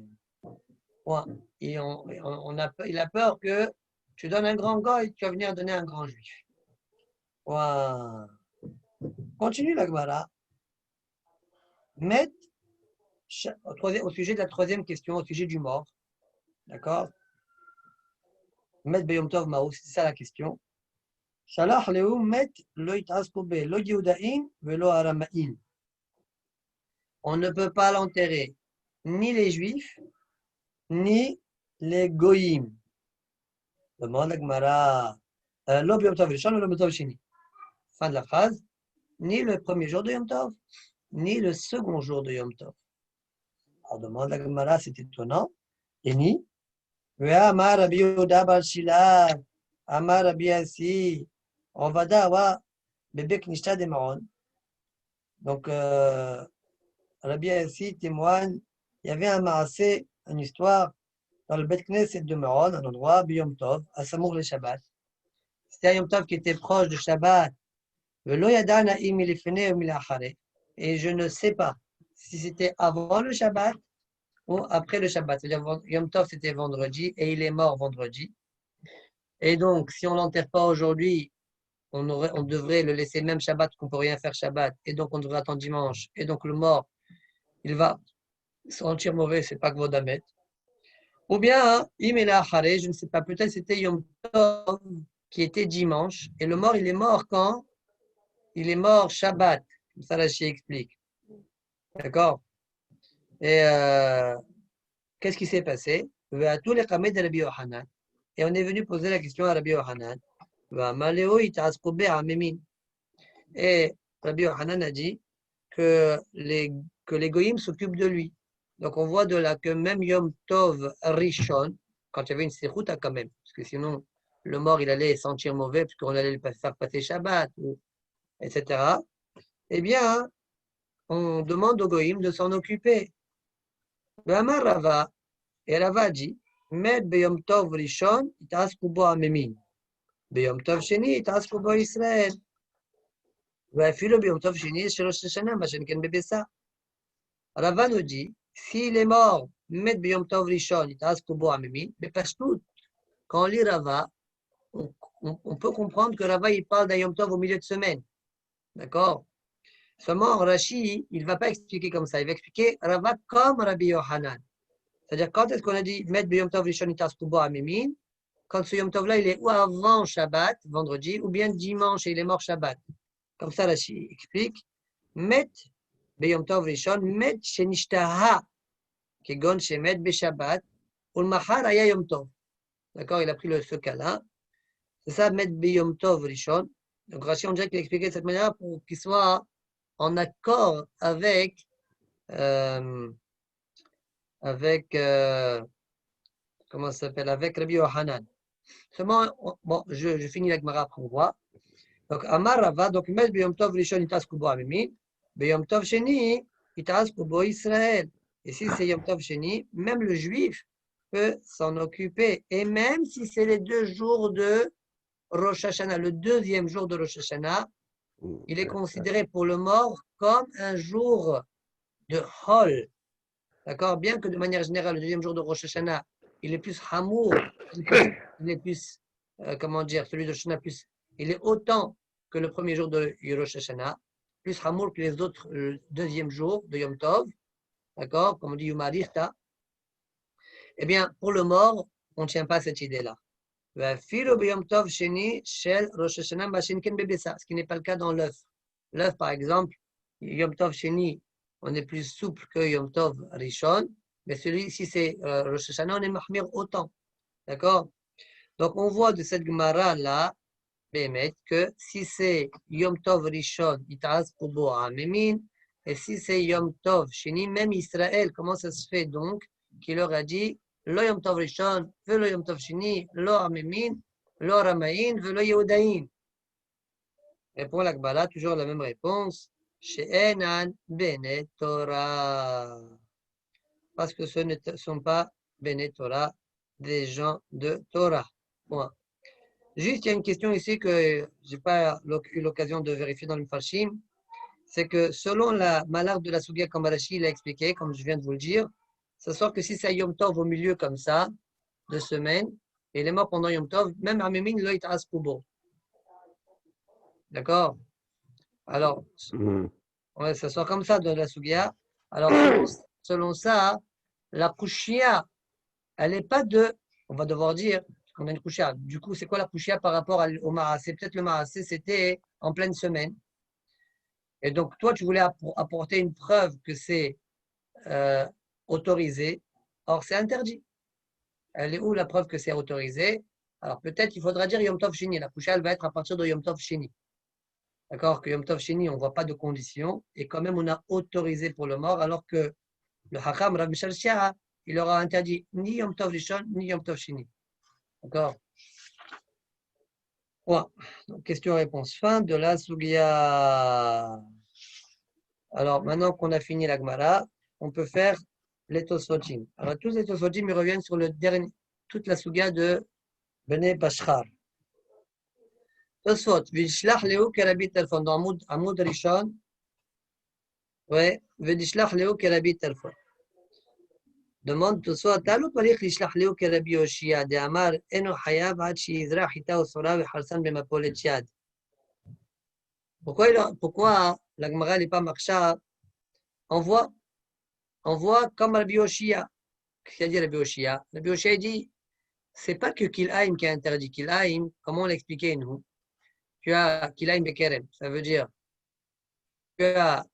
Il a peur que tu donnes un grand goy, tu vas venir donner un grand juif. Ouah. Continue la Gemara. Met au sujet de la troisième question, au sujet du mort. D'accord? Met Beyom Tov Mao, c'est ça la question. Shalach Leu Met Lo Itaspobe, Lo Yehudaïn, Velo Aramaïn. On ne peut pas l'enterrer, ni les juifs, ni les goyim. Demande la Gemara. Lo Beyom Tov Rishon, Lo Beyom Tov Shini. Fin de la phrase. Ni le premier jour de Yom Tov, ni le second jour de Yom Tov. Alors demande la Gemara, c'est étonnant. Et ni Amar Rabbi Yehuda Bar Shila, Amar Rabbi Asi, on va d'avoir Bebek Nishta de Maron. Donc, Rabbi Asi témoigne, il y avait un maasé, une histoire, dans le Bet Knesset de Maron, un endroit, Biyom Tov, à Samour le Shabbat. C'était un Yom Tov qui était proche de Shabbat. Et je ne sais pas si c'était avant le Shabbat ou après le Shabbat. C'est-à-dire, Yom Tov, c'était vendredi et il est mort vendredi. Et donc, si on ne l'enterre pas aujourd'hui, on devrait le laisser même Shabbat, qu'on ne peut rien faire Shabbat. Et donc, on devrait attendre dimanche. Et donc, le mort, il va sentir mauvais, c'est pas Gvodamet. Ou bien, Imela Hare, je ne sais pas, peut-être c'était Yom Tov, qui était dimanche, et le mort, il est mort quand? Il est mort Shabbat, comme ça Rashi explique. D'accord? Et qu'est-ce qui s'est passé? Et on est venu poser la question à Rabbi Yohanan. Et Rabbi Yohanan a dit que les goyim s'occupent de lui. Donc on voit de là que même Yom Tov Rishon, quand il y avait une sirouta quand même, parce que sinon le mort il allait sentir mauvais puisqu'on allait le faire passer Shabbat, etc. Eh bien, on demande aux goyim de s'en occuper. Amar Rava, et Rava dit, Med beyom tov rishon, itasku bo amemin. Beyom tov sheni, itasku bo Israël. Ve'afilo beyom tov sheni, shel Rosh Hashanah, ma shenken bebesa. Rava nous dit, s'il est mort, Med beyom tov rishon, itasku bo amemin, mais pas tout. Quand on lit Rava, on peut comprendre que Rava, il parle d'un yom tov au milieu de semaine. D'accord? Seulement, Rashi, il ne va pas expliquer comme ça. Il va expliquer Rava comme Rabbi Yohanan. C'est-à-dire, quand est-ce qu'on a dit Met Yom Tov Rishon Itas Kubo Amemin? Quand ce Yom Tov-là, il est ou avant Shabbat, vendredi, ou bien dimanche et il est mort Shabbat. Comme ça, Rashi explique Met Yom Tov Rishon, Met Shenishtaha, Kegon Shemet Beshabbat, ou le Mahar Aya Yom Tov. D'accord? Il a pris ce cas-là. C'est ça, Met Yom Tov Rishon. Donc, Rashi, on dirait qu'il a expliqué de cette manière pour qu'il soit en accord avec, comment ça s'appelle, avec Rabbi Yohanan. Seulement, bon, je finis la Gemara après on voit. Donc, Amar Rava, donc, Mes Beyom Tov Rishon Itas Kubo Amemin, Beyom Tov Sheni Itas Kubo Israël. Et si c'est Yom Tov Sheni, même le juif peut s'en occuper. Et même si c'est les 2 jours de Rosh Hashanah, le 2e jour de Rosh Hashanah, il est considéré pour le mort comme un jour de Hol. D'accord? Bien que de manière générale, le 2e jour de Rosh Hashanah, il est plus Hamour, il est plus, comment dire, celui de Rosh Hashanah, plus, il est autant que le 1er jour de Rosh Hashanah, plus Hamour que les autres, le 2e jour de Yom Tov. D'accord? Comme on dit Yom Arichta. Eh bien, pour le mort, on ne tient pas cette idée-là. Ce qui n'est pas le cas dans l'œuf. L'œuf, par exemple, Yom Tov Sheni, on est plus souple que Yom Tov Rishon, mais celui-ci, c'est Rosh Hashanah, on est mahmir autant. D'accord? Donc, on voit de cette Gemara-là, que si c'est Yom Tov Rishon, Itaz Kubo Amemin, et si c'est Yom Tov Sheni, même Israël, comment ça se fait donc qu'il leur a dit Lo Yom Tov Rishon, Velo Yom Tov Sheni, Lo Amemin, Lo Ramaïn, Velo Yehudaïn. Répond la Gemara, toujours la même réponse. She'enan Bene Torah. Parce que ce ne sont pas Bene Torah, des gens de Torah. Point. Juste, il y a une question ici que je n'ai pas eu l'occasion de vérifier dans le Mfarshim. C'est que selon la malheur de la Sugia Kambarashi, il a expliqué, comme je viens de vous le dire, ça sort que si c'est Yom Tov au milieu comme ça, de semaine, et il est mort pendant Yom Tov, même Amemin, lo it'as kubo. D'accord? Alors, ouais, ça sort comme ça de la Sugia. Alors, selon ça, la Kushia, elle n'est pas de, on va devoir dire, qu'on a une Kushia. Du coup, c'est quoi la Kushia par rapport au Maasé? Peut-être le Maasé, c'était en pleine semaine. Et donc, toi, tu voulais apporter une preuve que c'est autorisé. Or, c'est interdit. Elle est où la preuve que c'est autorisé? Alors, peut-être il faudra dire Yom Tov Sheni. La Kusha, elle va être à partir de Yom Tov Sheni. D'accord? Que Yom Tov Sheni, on ne voit pas de conditions. Et quand même, on a autorisé pour le mort, alors que le Hakam, Rav Mishal Shia, il aura interdit ni Yom Tov Rishon, ni Yom Tov Sheni. D'accord? Ouais. Donc, question-réponse. Fin de la Sugia. Alors, maintenant qu'on a fini la Gemara, on peut faire les Tosotim. Alors, tous les Tosotim, ils reviennent sur le dernier, toute la Sugia de Bnei Bashchar. Tosfot, Vishlach Leo Kerabit Telfon, dans Amoud Rishon, ouais, Vishlach Leo Kerabit Telfon. Demande Tosfot, Talo Palich Lishlach Leo Kerabi Oshia, de Amar, Eno Hayab, Had Shizra, Hita Osora, Harsan Bemapolet Yad. Pourquoi la Gemara n'est pas marcha? On voit on voit comme Rabbi Yoshia. Qu'est-ce qu'il a dit Rabbi Yoshia? Rabbi Yoshia dit, c'est pas que Kil'aim qui a interdit. Kil'aim, comment on l'expliquait nous? Tu as Kil'aim Bekerem, ça veut dire tu as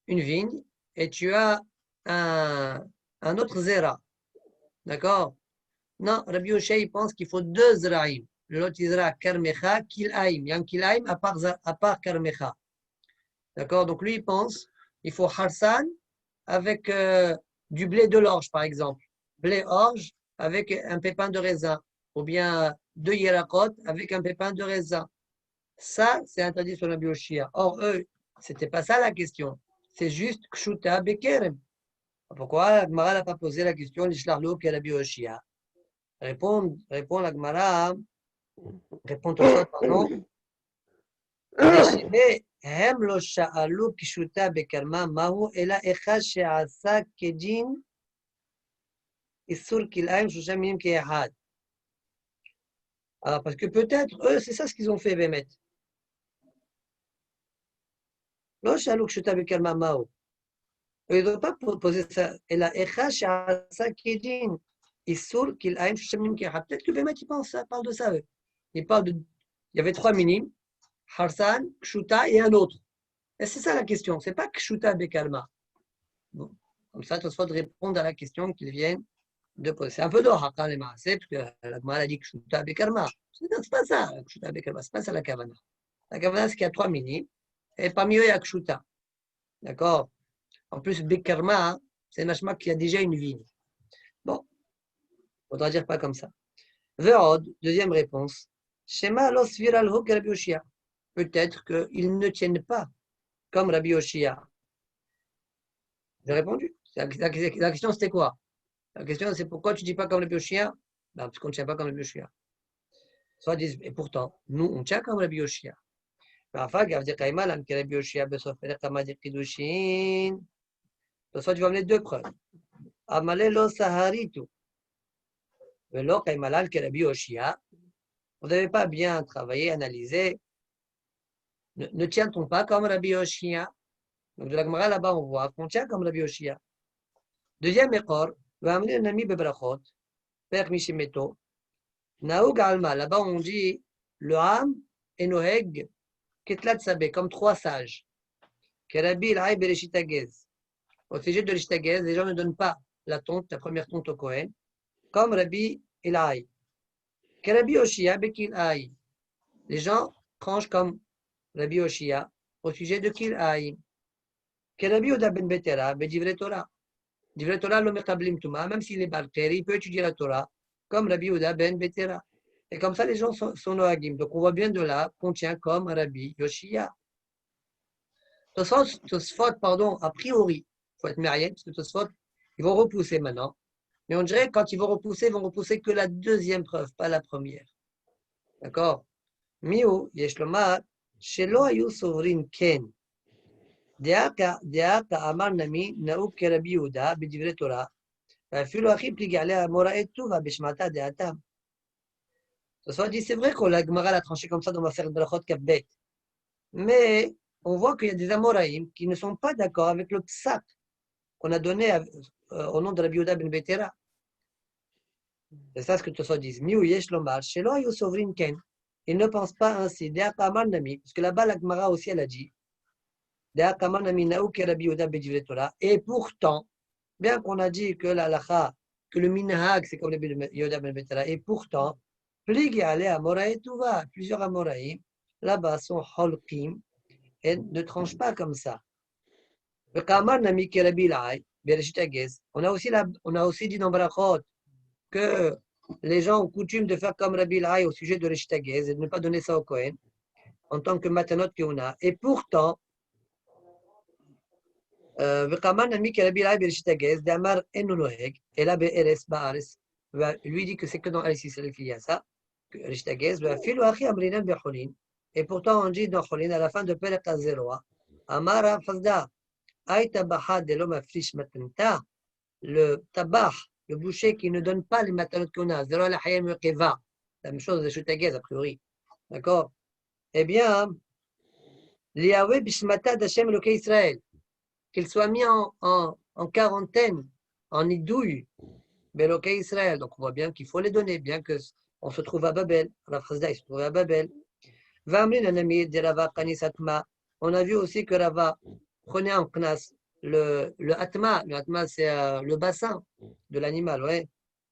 une vigne et tu as un autre zera. D'accord? Non, Rabbi Yoshia, il pense qu'il faut deux zeraim. L'autre zera karmecha, Kil'aim. Il y a un Kil'aim à part karmecha. D'accord? Donc lui, il pense qu'il faut harsan avec du blé de l'orge, par exemple. Blé orge avec un pépin de raisin. Ou bien deux yerakot avec un pépin de raisin. Ça, c'est interdit sur la biochia. Or, eux, c'était pas ça la question. C'est juste kshuta bekerem. Pourquoi la Gemara n'a pas posé la question l'ishlarlo qu'est la biochia? Répond la Gemara, répond au sort, pardon. הם לא שאלו פשוטה בקרמה מהו, אלא אחד שעשה כדין איסור כלאיים שלושה מינים כאחד. Alors, parce que peut-être, eux, c'est ça ce qu'ils ont fait, Bémet. לא שאלו פשוטה בקרמה מהו. Ils n'ont pas posé ça. אלא אחד שעשה כדין איסור כלאיים שלושה מינים כאחד. Peut-être que Bémet, il parle de ça, eux. Il y avait 3 minimes. Harsan, Kshuta et un autre. Et c'est ça la question. C'est pas Kshuta Bekalma. Bon. Comme ça, tu vas répondre à la question qu'ils viennent de poser. C'est un peu d'or, les maaseh, parce que la Gemara a dit Kshuta Bekalma. C'est pas ça, Kshuta Bekalma. C'est pas ça la Kavana. La Kavana, c'est qu'il y a 3 mini. Et parmi eux, il y a Kshuta. D'accord? En plus, Bekalma, c'est un machma qui a déjà une vigne. Bon. Il faudra dire pas comme ça. Ve'od, deuxième réponse. Shema lo sviral ho Rabbi Yoshia. Peut-être qu'ils ne tiennent pas comme Rabbi Yoshia. J'ai répondu. La question, c'était quoi? La question, c'est pourquoi tu ne dis pas comme Rabbi Yoshia? Ben, parce qu'on ne tient pas comme Rabbi Yoshia. Soit disent, et pourtant, nous, on tient comme Rabbi Yoshia. Soit tu vas amener 2 preuves. Amale lo saharitu. Velo kaimalal ke Rabbi Yoshia. Vous n'avez pas bien travaillé, analysé. Ne tient-on pas comme Rabbi Yoshia? Donc de la Gemara là-bas, on voit qu'on tient comme Rabbi Yoshia. Deuxième écor, va amener un ami bebrachot, père Mishimeto. Naoug alma, là-bas on dit le ham et noheg ketlat sabé, comme 3 sages. Que Rabbi Ilaï bereshit hagez. Au sujet de l'ishit hagez, les gens ne donnent pas la première tonte au Kohen, comme Rabbi Ilaï. Que Rabbi Yoshia bekil'aï. Les gens tranchent comme Rabbi Yoshia au sujet de Kil'aïm. Que Rabbi Yehuda ben Betera, Bedivre Torah. Divre Torah lo mekablim tuma, même s'il est balteri, il peut étudier la Torah comme Rabbi Yehuda ben Betera. Et comme ça, les gens sont noagim. Donc on voit bien de là qu'on tient comme Rabbi Yoshia. Tosfot, pardon, a priori, il faut être marié, parce que Tosfot, ils vont repousser maintenant. Mais on dirait que quand ils vont repousser que la deuxième preuve, pas la première. D'accord? Miu, Yeshlomar, Shelo ayu sovrin ken. Deaka amar nami naouk kerabi Yehuda b'divrei Torah. Afilo achi pligi alea mora et tuva b'shmata deatam. Ça dit, c'est vrai qu'on la Gemara l'a tranché comme ça dans ma faire brachot kavbet. Mais on voit qu'il y a des Amoraïm qui ne sont pas d'accord avec le psak qu'on a donné au nom de Rabbi Yehuda ben Betera. C'est ça ce que Tosfot dit. Miu yesh lomar shelo ayu sovrin ken. Ils ne pensent pas ainsi. Deaka amar nami, parce que là-bas la Gemara aussi elle a dit. Et pourtant, bien qu'on a dit que l'alacha, que le minhag, c'est comme le Yehuda ben Betera, et pourtant, plusieurs amoraïm, là-bas sont holkim et ne tranchent pas comme ça. On a aussi dit dans Brachot que les gens ont coutume de faire comme Rabbi Ilaï au sujet de l'Eshit Hagez et de ne pas donner ça au Kohen en tant que matanot qu'on a. Et pourtant, lui dit que c'est que dans Al-Sisrif qu'il y a ça, et pourtant on dit dans Cholin à la fin de Perek Azeroa, Amara Fazda, le tabach, le boucher qui ne donne pas les matanot qu'on a, la même chose de Shutagez a priori, d'accord? Eh bien, l'Yahweh bishmata d'Hashem Elokei Israël, qu'il soit mis en en quarantaine, en idouille, Béloquet Israël. Donc on voit bien qu'il faut les donner, bien qu'on se trouve à Babel. Rav Chasda, il se trouve à Babel. On a vu aussi que Rava prenait en knas le atma. Le atma, c'est le bassin de l'animal, ouais,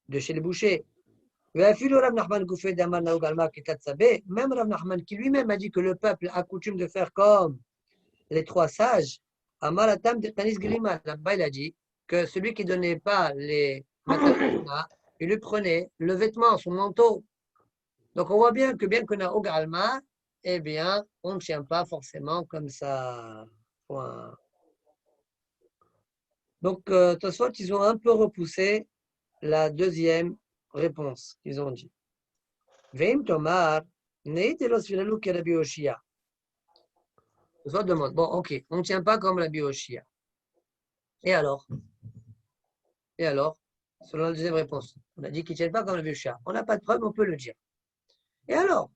de chez le boucher. Même Rav Nachman qui lui-même a dit que le peuple a coutume de faire comme les trois sages. Amaratam de Tanis Grima. Là-bas, il a dit que celui qui ne donnait pas les matériaux, il lui prenait le vêtement, son manteau. Donc on voit bien qu'on a Ogalma, eh bien, on ne tient pas forcément comme ça. Point. Donc, Tosfot, ils ont un peu repoussé la deuxième réponse qu'ils ont dit. Veim Tomar, Neitelos Viralou Kerabi Oshia. Tosfot demande, bon, ok, on ne tient pas comme la Bioshia. Et alors? Et alors? Selon la deuxième réponse, on a dit qu'ils ne tiennent pas comme la Bioshia. On n'a pas de preuve, on peut le dire. Et alors?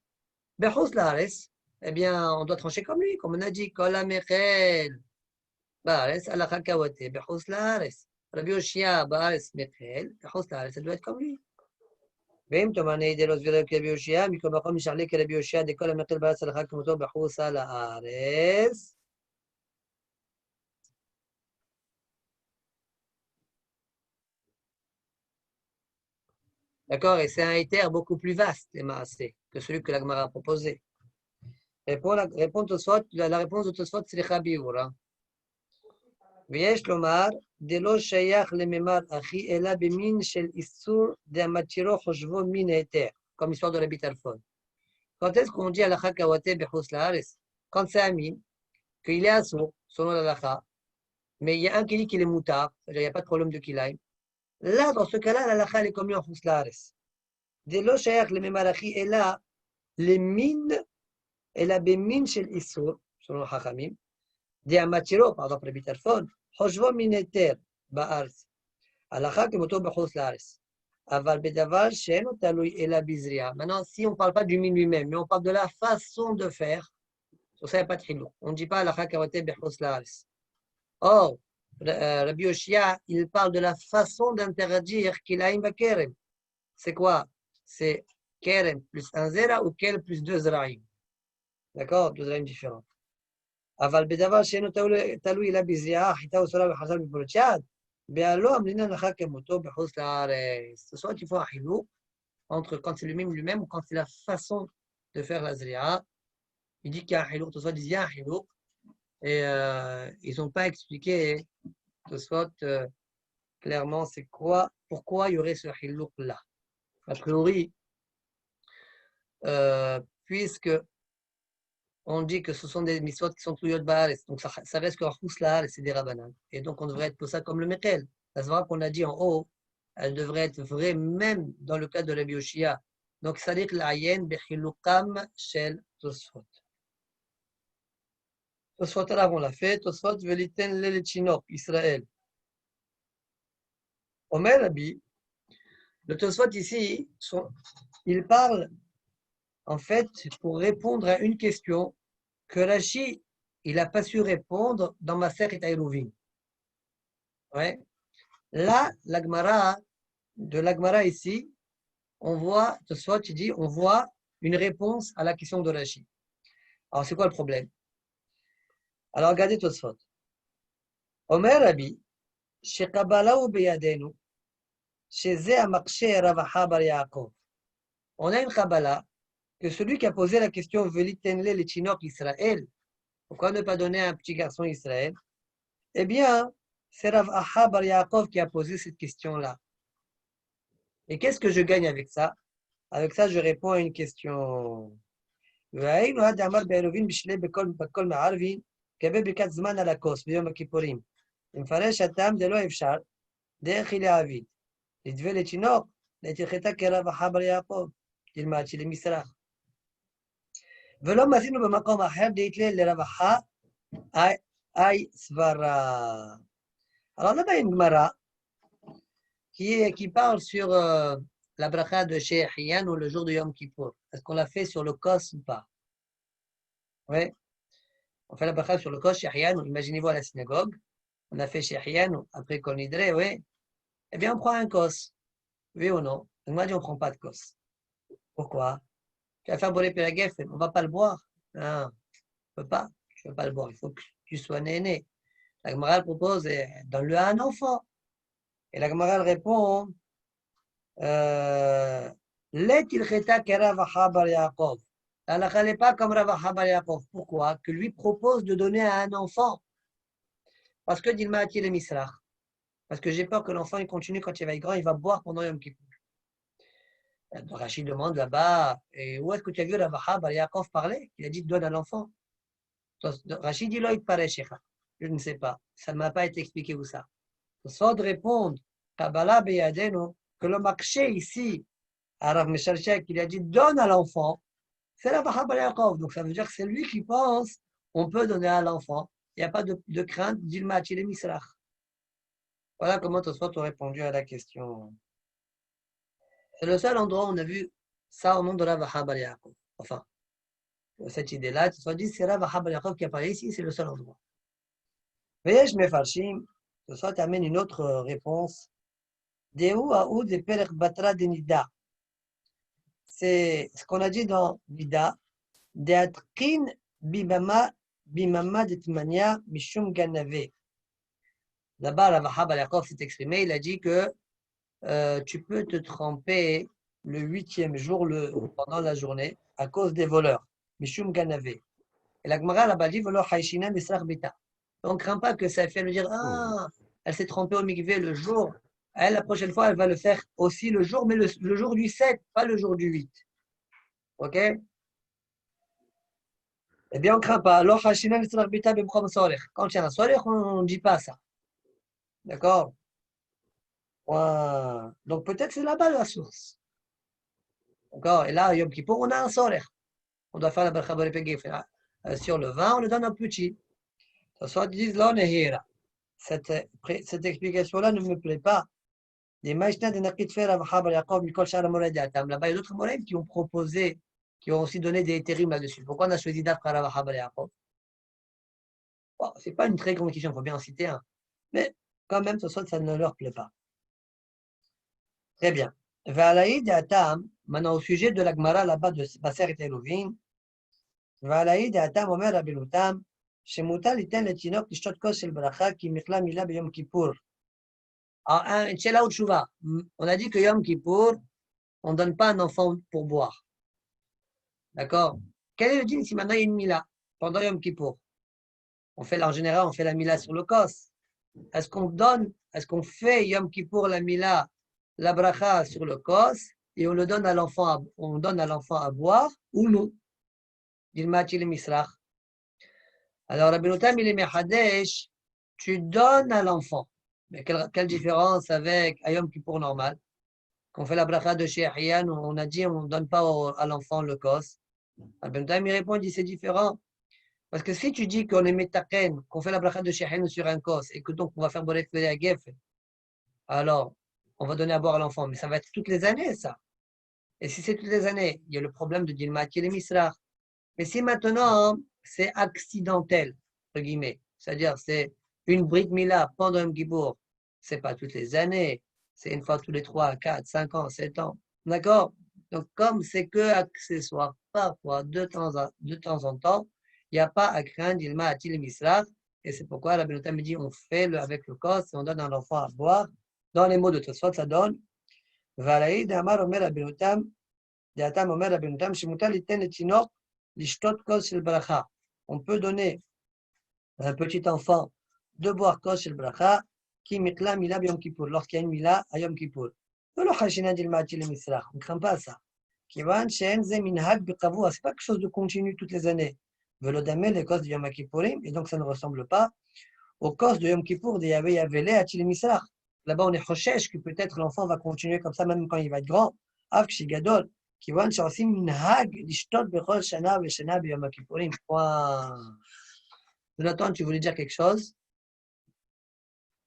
Bechos Lares, eh bien, on doit trancher comme lui, comme on a dit, Kol Amechel. Bares, Alakha Kawate, Bechos Lares. Rabbi Oshia, Bares, Mechel, Bechos Lares, ça doit être comme lui. Vem Tomane de los Virel Rabbi Oshia, Mikomakom Charlie que Rabbi Oshia, de Kol Amechel, Bares, Alakha Kamoto, Bechos Lares. D'accord, et c'est un éther beaucoup plus vaste, les maasé, que celui que l'Agmara a proposé. La réponse de Tosfot, c'est le Chabiur. ויש לומר, דלא שייך לממר אחי, אלא במין של איסור דאמתירו חושבו מין היתר, comme histoire de la Bitalfon. Quand est-ce qu'on dit Alakha Kawate Bechus Laares? Quand c'est un mine, qu'il est assourd, selon l'Alakha, mais il y a un qui dit qu'il est moutard, c'est-à-dire il n'y a pas de problème de kilaïm. Là, dans ce cas-là, l'Alakha est comme lui en Chus Laares. Delo shayach le memarachi est là, les mines, et la bémine chez l'Issour, selon le Chachamim, des amatiro, par exemple, le Bitalfon, חושבו מן היתר בארץ, הלכה כמותו בחוץ לארץ. אבל בדבר שאינו תלוי אלא בזריעה. Maintenant, si on ne parle pas du mine lui-même, mais on parle de la façon de faire, sur ça, il n'y a pas de chilou. On ne dit pas הלכה כמותו בחוץ לארץ. Or, Rabbi Oshia, il parle de la façon d'interdire kilaïm va kerem. C'est quoi? C'est kerem plus un zera ou kerem plus deux zeraïm. D'accord? Deux zeraïm différents. אבל בדבר שאינו תלוי אלא בזריעה, חיטה וסולה וחזר בפולצ'יד, בעלו אמרינן לך כמותו בחוץ לארץ. Soit il faut un chilou entre quand c'est lui-même ou quand c'est la façon de faire la zri'a. Il dit qu'il y a un chilou, soit il dit il y a un chilou, et ils n'ont pas expliqué, soit clairement c'est quoi, pourquoi il y aurait ce chilou là. A priori, puisque on dit que ce sont des mitzvot qui sont tuyot ba'aretz, donc ça reste qu'un chousslar et c'est des rabbanan. Et donc on devrait être pour ça comme le Mekel. La zvara qu'on a dit en haut, elle devrait être vraie même dans le cas de la Bioshia. Donc ça dit que l'ayen bechilukam shel Tosfot. Tosfot alors on l'a fait, Tosfot veliten le chinok, Israël. Omer Rabbi, le Tosfot ici, il parle en fait pour répondre à une question que Rashi, il n'a pas su répondre dans Masechet Eruvin. Ouais. Là, de l'Agmara ici, on voit, Tosfot, il dit, on voit une réponse à la question de Rashi. Alors, c'est quoi le problème? Alors, regardez Tosfot. Omer Rabbi, Shekabala ou Beyadenu, Sheze Amakshe Ravaha Bar Yaakov. On a une Kabbalah que celui qui a posé la question Velitenle le Chinok Israël, pourquoi ne pas donner à un petit garçon Israël? Eh bien, c'est Rav Aha Bar Yaakov qui a posé cette question-là. Et qu'est-ce que je gagne avec ça? Avec ça, je réponds à une question. מפרש הטעם דלא אפשר, דרך היא להעביד. לדווה לתינוק, לתלכתה כרב החבר יעקב, תלמד שלמסרח. ולא מזינו במקום אחר, דהתלה לרווחה, אי סברה. Alors là-bas, il y a une Gemara qui parle sur la bracha de Shechian ou le jour de Yom Kippour. Est-ce qu'on l'a fait sur le kos ou pas? Oui. On fait la bracha sur le kos Shechian, imaginez-vous à la synagogue. On a fait Shehian après Kol Nidre, oui. Eh bien, on prend un kos. Oui ou non? Donc, moi, je dis, on ne prend pas de kos. Pourquoi? Tu vas faire brûler Péragef, on ne va pas le boire. Non, on ne peut pas. Tu ne peux pas le boire. Il faut que tu sois né. La Gemara elle propose, donne-le à un enfant. Et la Gemara elle répond, Let ilcheta kerav Bar Yaakov. La halakha n'est pas comme Rav Bar Yaakov. Pourquoi? Que lui propose de donner à un enfant. Parce que Dilma Atil et Misrach. Parce que j'ai peur que l'enfant il continue quand il va être grand, il va boire pendant Yom Kippur. Rachid demande là-bas, et où est-ce que tu as vu Rav Bar Yaakov parler? Il a dit donne à l'enfant. Rachid dit là, il paraît Sheikha. Je ne sais pas. Ça ne m'a pas été expliqué où ça. Sans de répondre, Kabbalah Beyadeno, que le marché ici, à Rav Meshalchek, il a dit donne à l'enfant, c'est la Bar Yaakov. Donc ça veut dire que c'est lui qui pense on peut donner à l'enfant. Il n'y a pas de crainte d'Ilma Atil et Misrach. Voilà comment Tosfot a répondu à la question. C'est le seul endroit où on a vu ça au nom de Rav Bar Yaakov. Enfin, cette idée-là, Tosfot dit c'est Rav Bar Yaakov qui apparaît ici, c'est le seul endroit. Veyesh Mefarshim, Tosfot amène une autre réponse. Dehu Aoud de Perek Batra de Nida. C'est ce qu'on a dit dans Nida. Deatkin Bimama de Mishum Ganave. Là-bas, Rav Bar Yaakov s'est exprimé, il a dit que tu peux te tremper le 8e jour pendant la journée à cause des voleurs. Mishum Ganave. Et la Gemara là-bas dit Velo Haishina Misrach Bita. On ne craint pas que ça fait le dire ah, elle s'est trempée au mikvé le jour. Elle, la prochaine fois, elle va le faire aussi le jour, mais le jour du 7, pas le jour du 8. Ok? Eh bien, on ne craint pas. Quand il y a un soir, on ne dit pas ça. D'accord? Donc peut-être c'est là-bas la source. D'accord? Et là, Yom Kippour, on a un soleil. On doit faire la bracha borepegif. Sur le vin, on le donne un petit. Ça disent là, on est here. Cette explication-là ne me plaît pas. Les Maïchna de Nakit Fer, Rav Bar Yaakov, Mikol Shara Morad Yatam. Là-bas, il y a d'autres Morad qui ont proposé, qui ont aussi donné des terrims là-dessus. Pourquoi on a choisi d'après Rav Bar Yaakov? Bon, ce n'est pas une très grande question, il faut bien en citer un. Mais quand même, ça ne leur plaît pas. Très bien. Valaïd Yatam, maintenant au sujet de la Gemara là-bas de Baser et Elovin. Valaïd Yatam, Omer Abinutam, Shemuta Liten Letinok, Lishtot Kos Shel Bracha, Ki Mikla Mila B'Yom Kippour. Une Tchela ou Tchouva. On a dit que Yom Kippour, on ne donne pas un enfant pour boire. D'accord? Quel est le din si maintenant il y a une Mila pendant Yom Kippour? En général, on fait la Mila sur le Kos. Est-ce qu'on fait Yom Kippour la Mila, la bracha sur le Kos et on donne à l'enfant à boire ou non? Dilmatil Misrach. Alors, Rabbi Notam, il est Mechadesh, tu donnes à l'enfant. Mais quelle différence avec Yom Kippour normal? Qu'on fait la bracha de Shehian, on a dit on ne donne pas à l'enfant le Kos. Rabbi Notam, il répond, il dit c'est différent. Parce que si tu dis qu'on est Metaken, qu'on fait la bracha de Shehian sur un Kos et que donc on va faire Borek à Gef, alors on va donner à boire à l'enfant. Mais ça va être toutes les années, ça. Et si c'est toutes les années, il y a le problème de Dilmatil et Misrach. Mais si maintenant, c'est accidentel, entre guillemets, c'est-à-dire c'est une Brit Mila pendant un Kippour, c'est pas toutes les années, c'est une fois tous les 3, 4, 5 ans, 7 ans. D'accord? Donc, comme c'est que accessoire, parfois, de temps en temps, il n'y a pas à craindre d'Ilma Atil et Misrach. Et c'est pourquoi la Benotam me dit on fait avec le Kos et on donne à l'enfant à boire. Dans les mots de Tosfot, ça donne Valaïd Amar Omer Abenotam, Deatam Omer Abenotam, Shemuta Liten et Tinok, Lishtot Kos Shel Bracha. On peut donner à un petit enfant de boire Kos Shel Bracha, qui mitla Mila Yom Kippour, lorsqu'il y a une Mila à Yom Kippour. On ne craint pas ça. C'est pas quelque chose de continu toutes les années. Velodamel, les Kos de Yom Kippourim, et donc ça ne ressemble pas au Kos de Yom Kippour de Yahvé Yavele à Tile Misrach. Là-bas, on est chochesh que peut-être l'enfant va continuer comme ça, même quand il va être grand. Avkshi Gadol, qui voit שעושים מנהג לשתות בכל שנה ושנה ביום הכיפורים. Jonathan, tu voulais dire quelque chose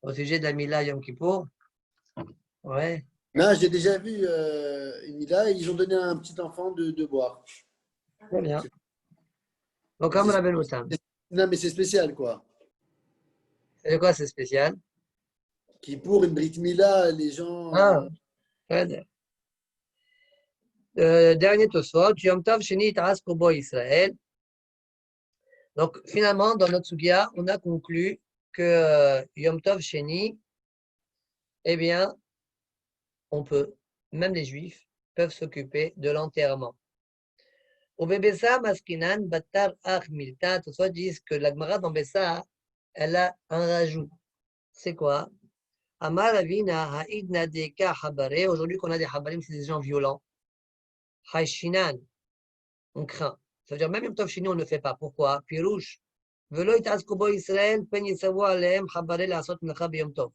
au sujet de la Mila Yom Kippour? Ouais. Non, j'ai déjà vu une Mila, ils ont donné à un petit enfant de boire. Très bien. Donc, comme la Benotam. Non, mais c'est spécial, quoi. Et de quoi c'est spécial? Qui pour une Brit Mila, les gens. Ah, très bien. Dernier Tosfot, Yom Tov Sheni Taras Kobo Israël. Donc, finalement, dans notre Sugia, on a conclu que Yom Tov Sheni, eh bien, on peut, même les Juifs, peuvent s'occuper de l'enterrement. Au Bébessa, Maskinan, Batar, Ach, Milta, Tosfot disent que la Gemara dans Bessa, elle a un rajout. C'est quoi? Amar Avina, Haïdna Deka Habare. Aujourd'hui, qu'on a des Habarim, c'est des gens violents. Haïshinan, on craint. Ça veut dire même Yom Tov Sheni, on ne le fait pas. Pourquoi? Pirouche. Velo Itaz Kobo Israël, Pen Yisavu Aleem, Habare la Asot Mecha Yom Tov.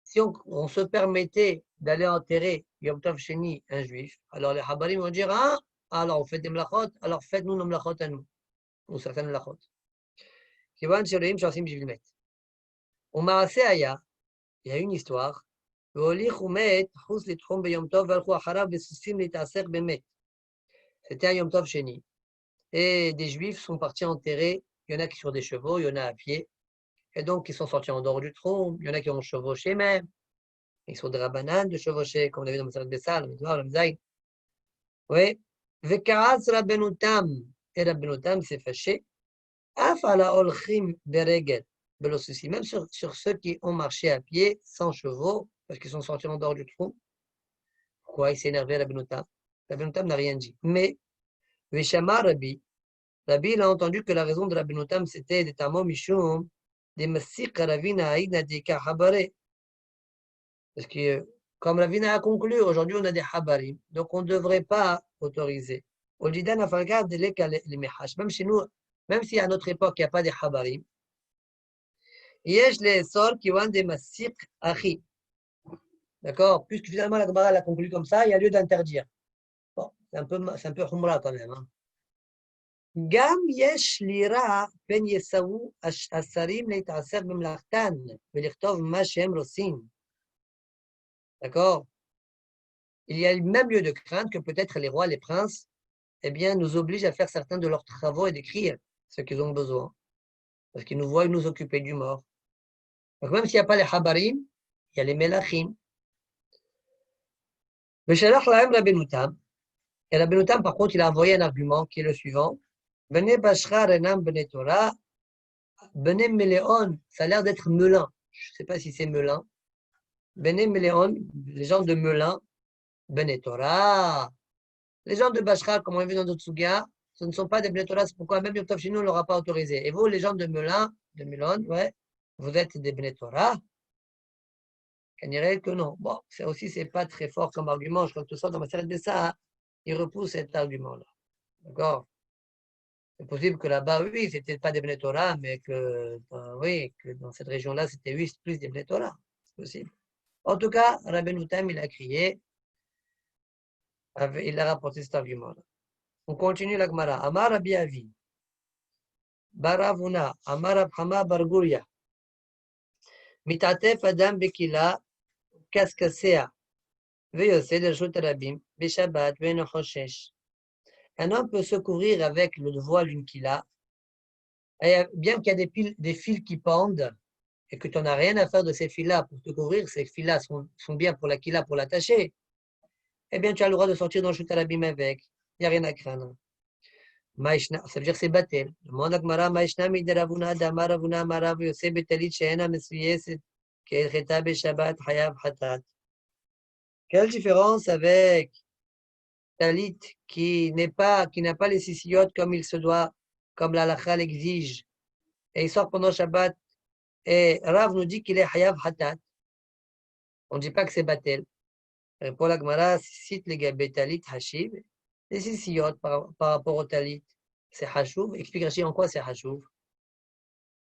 Si on se permettait d'aller enterrer Yom Tov Sheni, un juif, alors les Habarim vont dire, ah, alors on fait des mlachot, alors faites-nous nos mlachot à nous, ou certaines mlachot. Kivan Sheloim Shasim Jivlimet. Au Maaseh Aya, il y a une histoire. C'était un Yom Tov Sheni. Et des Juifs sont partis enterrer. Il y en a qui sur des chevaux, il y en a à pied. Et donc, ils sont sortis en dehors du tronc. Il y en a qui ont chevauché même. Ils sont des rabbanan de chevaucher, comme on a vu dans Masalat Bessal, le Mzaï. Oui. Vekaras Rabbeinu Tam. Et Rabbeinu Tam s'est fâché. Af ala olchim beregel. Même sur ceux qui ont marché à pied, sans chevaux, parce qu'ils sont sortis en dehors du tronc. Pourquoi il s'est énervé, Rabbeinu Tam? Rabbeinu Tam n'a rien dit. Mais, Veshama Rabbi, il a entendu que la raison de Rabbeinu Tam, c'était des tamom mishum, des masik ravina aïdna deka habare. Parce que, comme Ravina a conclu, aujourd'hui on a des habarim, donc on ne devrait pas autoriser. Même chez nous, même si à notre époque il n'y a pas de habarim, yesh les sorts qui ont des masik achi. D'accord? Puisque finalement la Gemara l'a conclu comme ça, il y a lieu d'interdire. Bon, c'est un peu humra quand même. Hein. Gam yesh lira ben yesawu asarim leitaser b'mlachtan v'lichtov ma shem rosin. D'accord? Il y a même lieu de craindre que peut-être les rois, les princes, eh bien, nous obligent à faire certains de leurs travaux et d'écrire ce qu'ils ont besoin. Parce qu'ils nous voient nous occuper du mort. Donc même s'il n'y a pas les habarim, il y a les melachim. Veshalach lahem Rabbeinu Tam. Et Rabbeinu Tam, par contre, il a envoyé un argument qui est le suivant. Bene bashra renam bene Torah, bene meleon, ça a l'air d'être Melun. Je ne sais pas si c'est Melun. Bene meleon, les gens de Melun, bene Torah. Les gens de Bashra, comme on a vu dans d'autres Sugia, ce ne sont pas des Bnei Torah, c'est pourquoi même Yom Tov Sheni, on ne l'aura pas autorisé. Et vous, les gens de Melun, de Melon, ouais, vous êtes des Bnei Torah? On dirait que non. Bon, ça aussi, c'est pas très fort comme argument. Je crois que tout ça, dans ma série de ça, il repousse cet argument-là. D'accord? C'est possible que là-bas, oui, c'était pas des Bnei Torah, mais que, oui, que dans cette région-là, c'était oui, plus des Bnei Torah. C'est possible. En tout cas, Rabbeinu Tam, il a crié, il a rapporté cet argument-là. On continue la Gemara. Amar Rabbi Avi. Baravuna. Amar Abhama Barguria. Mitatef Adam Bekila. Kaskasea. Veyose de Shut Rabim. Beshabbat. Venochoshesh. Un homme peut se couvrir avec le voile d'une kila. Et bien qu'il y a des fils qui pendent et que tu n'en as rien à faire de ces fils-là pour te couvrir, ces fils-là sont bien pour la kila, pour l'attacher, eh bien tu as le droit de sortir dans le Shut Rabim avec. Il n'y a rien à craindre. Ça veut dire que c'est Batel. Demande à Gmara, Maïshna Mideravuna, Damaravuna, Marav, Yose, Betalit, Sheena, Mesuyes, Kelcheta, Beshabat, Hayav, Hatat. Quelle différence avec Talit qui n'a pas les sissiotes comme il se doit, comme la lacha l'exige, et il sort pendant Shabbat, et Rav nous dit qu'il est Hayav, Hatat. On ne dit pas que c'est Batel. Pour la Gmara, cite les gars Betalit, Hashiv. Les sissiotes par rapport au talit, c'est Hachouv. Explique Rashi en quoi c'est Hachouv.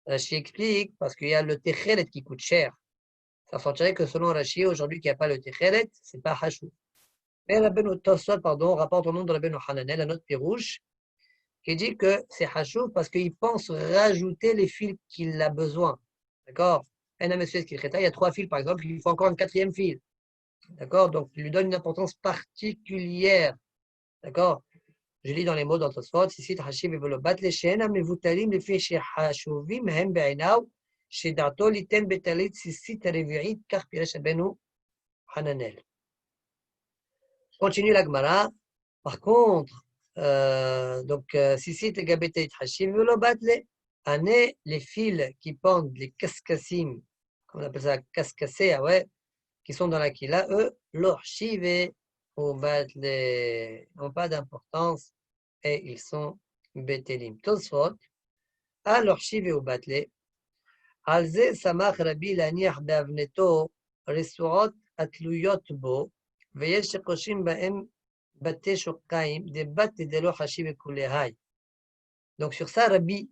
Rashi explique parce qu'il y a le Techelet qui coûte cher. Ça sentirait que selon Rashi, aujourd'hui, qu'il n'y a pas le Techelet, c'est pas Hachouv. Mais Rabbeinu Tosfot, rapporte au nom de Rabbeinu Hananel, un autre pirouche, qui dit que c'est Hachouv parce qu'il pense rajouter les fils qu'il a besoin. D'accord? Il y a 3 fils, par exemple, il faut encore un 4e fil. D'accord? Donc, il lui donne une importance particulière. D'accord? Je lis dans les mots d'Antosfot, ici, Hashiv et Velobat, les Sheena, mais vous talim, les fiches Hashuvim, Hem Be'inav, שדעתו ליתן בטלית סיסית הרביעית, כך פירש רבנו חננאל. Continue la Gemara. Par contre, סיסית לגבי טלית חשיב ולא בטלה, les fils qui pendent les cascassim, comme on appelle ça, cascassés, ouais, qui sont dans la kila, eux, l'orchive ou batle n'ont pas d'importance et ils sont betelim. Tosfot, à l'orchive ou batle, על זה שמח רבי להניח באבנתו רצועות התלויות בו, ויש שקושים בהם בתי שוקיים, דבת דלא חשיב וכולי. Donc sur ça, Rabbi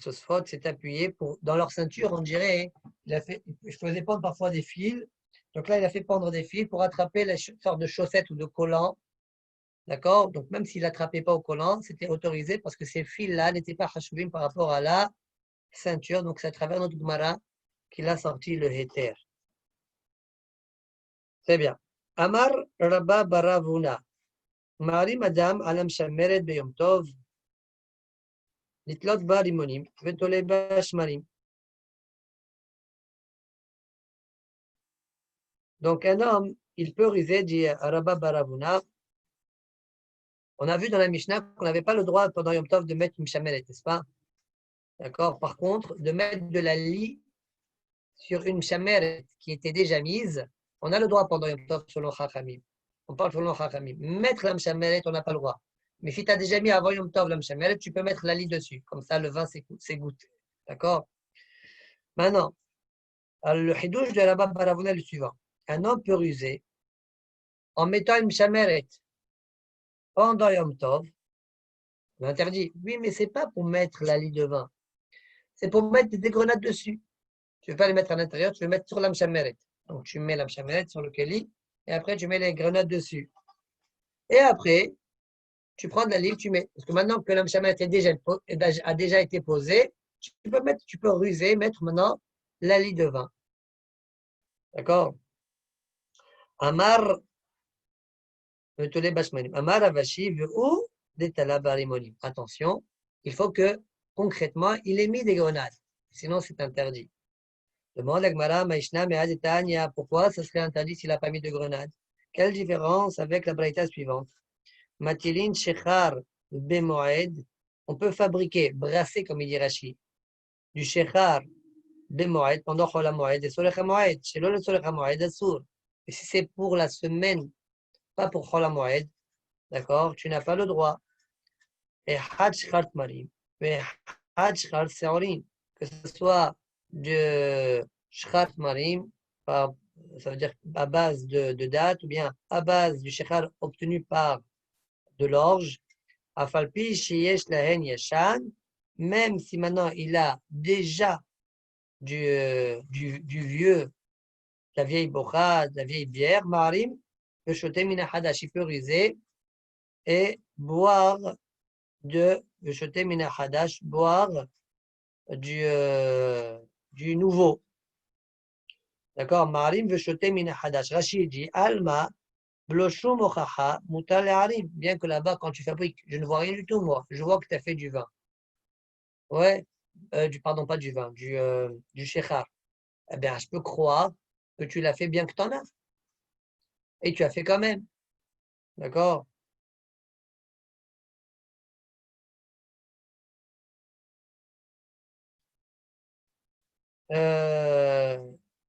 Tosfot s'est appuyé pour, dans leur ceinture, on dirait, je faisais pendre parfois des fils. Donc là, il a fait pendre des fils pour attraper la sorte de chaussettes ou de collants. D'accord? Donc même s'il n'attrapait pas au collant, c'était autorisé parce que ces fils-là n'étaient pas hashuvim par rapport à la ceinture. Donc c'est à travers notre Gemara qu'il a sorti le héter. Très bien. Amar Rabba Baravuna. Mari Madame Alam Shameret Beyom Tov. Litlot Barimonim. Vetole Bashmarim. Donc un homme, il peut ruser, dit Rabba Baravuna. On a vu dans la Mishnah qu'on n'avait pas le droit pendant Yom Tov de mettre une chamelle, n'est-ce pas? D'accord. Par contre, de mettre de la lie sur une chamelle qui était déjà mise, on a le droit pendant Yom Tov selon Chachamim. On parle selon Chachamim. Mettre la chamelle, on n'a pas le droit. Mais si tu as déjà mis avant Yom Tov la chamelle, tu peux mettre la lie dessus. Comme ça, le vin s'égoutte. D'accord? Maintenant, le hidouche de Rabba Baravuna est le suivant. Un homme peut ruser en mettant une chamelle pendant Yom Tov, on interdit. Oui, mais ce n'est pas pour mettre la lie de vin. C'est pour mettre des grenades dessus. Tu ne veux pas les mettre à l'intérieur, tu veux mettre sur l'amshameret. Donc, tu mets l'amshameret sur le keli et après, tu mets les grenades dessus. Et après, tu prends de la lie, tu mets. Parce que maintenant que l'amshameret a déjà été posé, tu peux ruser, mettre maintenant la lie de vin. D'accord? Amar, Amar Avashi, ou des talabarimonim. Attention, il faut que concrètement, il ait mis des grenades. Sinon, c'est interdit. Demande à Gmara, Maïshna, Me'adetania, pourquoi ça serait interdit s'il n'a pas mis de grenades? Quelle différence avec la braïta suivante? Matilin, Shechar, Bemoed, on peut fabriquer, brasser, comme il dit Rashi, du Shechar, Bemoed, pendant Chol HaMoed, et Solech HaMoed, chez le Solech HaMoed, Assour. Et si c'est pour la semaine, pas pour Chol HaMoed, d'accord, tu n'as pas le droit. Et Hajj Chart Marim, et Hajj Chart Seorim, que ce soit de Shchar Marim, ça veut dire à base de date, ou bien à base du Shechar obtenu par de l'orge, Afalpi Sheyesh Lahen Yashan, même si maintenant il a déjà du vieux, de la vieille bocha, de la vieille bière, Marim, le Shotem Minahadash, il peut riser et boire de Shotem Minahadash, boire du nouveau. D'accord? Marim veshotem min hadash. Rashi dit Alma bloshum ochacha mutal le'arim. Bien que là-bas, quand tu fabriques, je ne vois rien du tout, moi. Je vois que tu as fait du vin. Ouais. Pardon, pas du vin, du shechar. Eh bien, je peux croire que tu l'as fait bien que tu en as. Et tu as fait quand même. D'accord?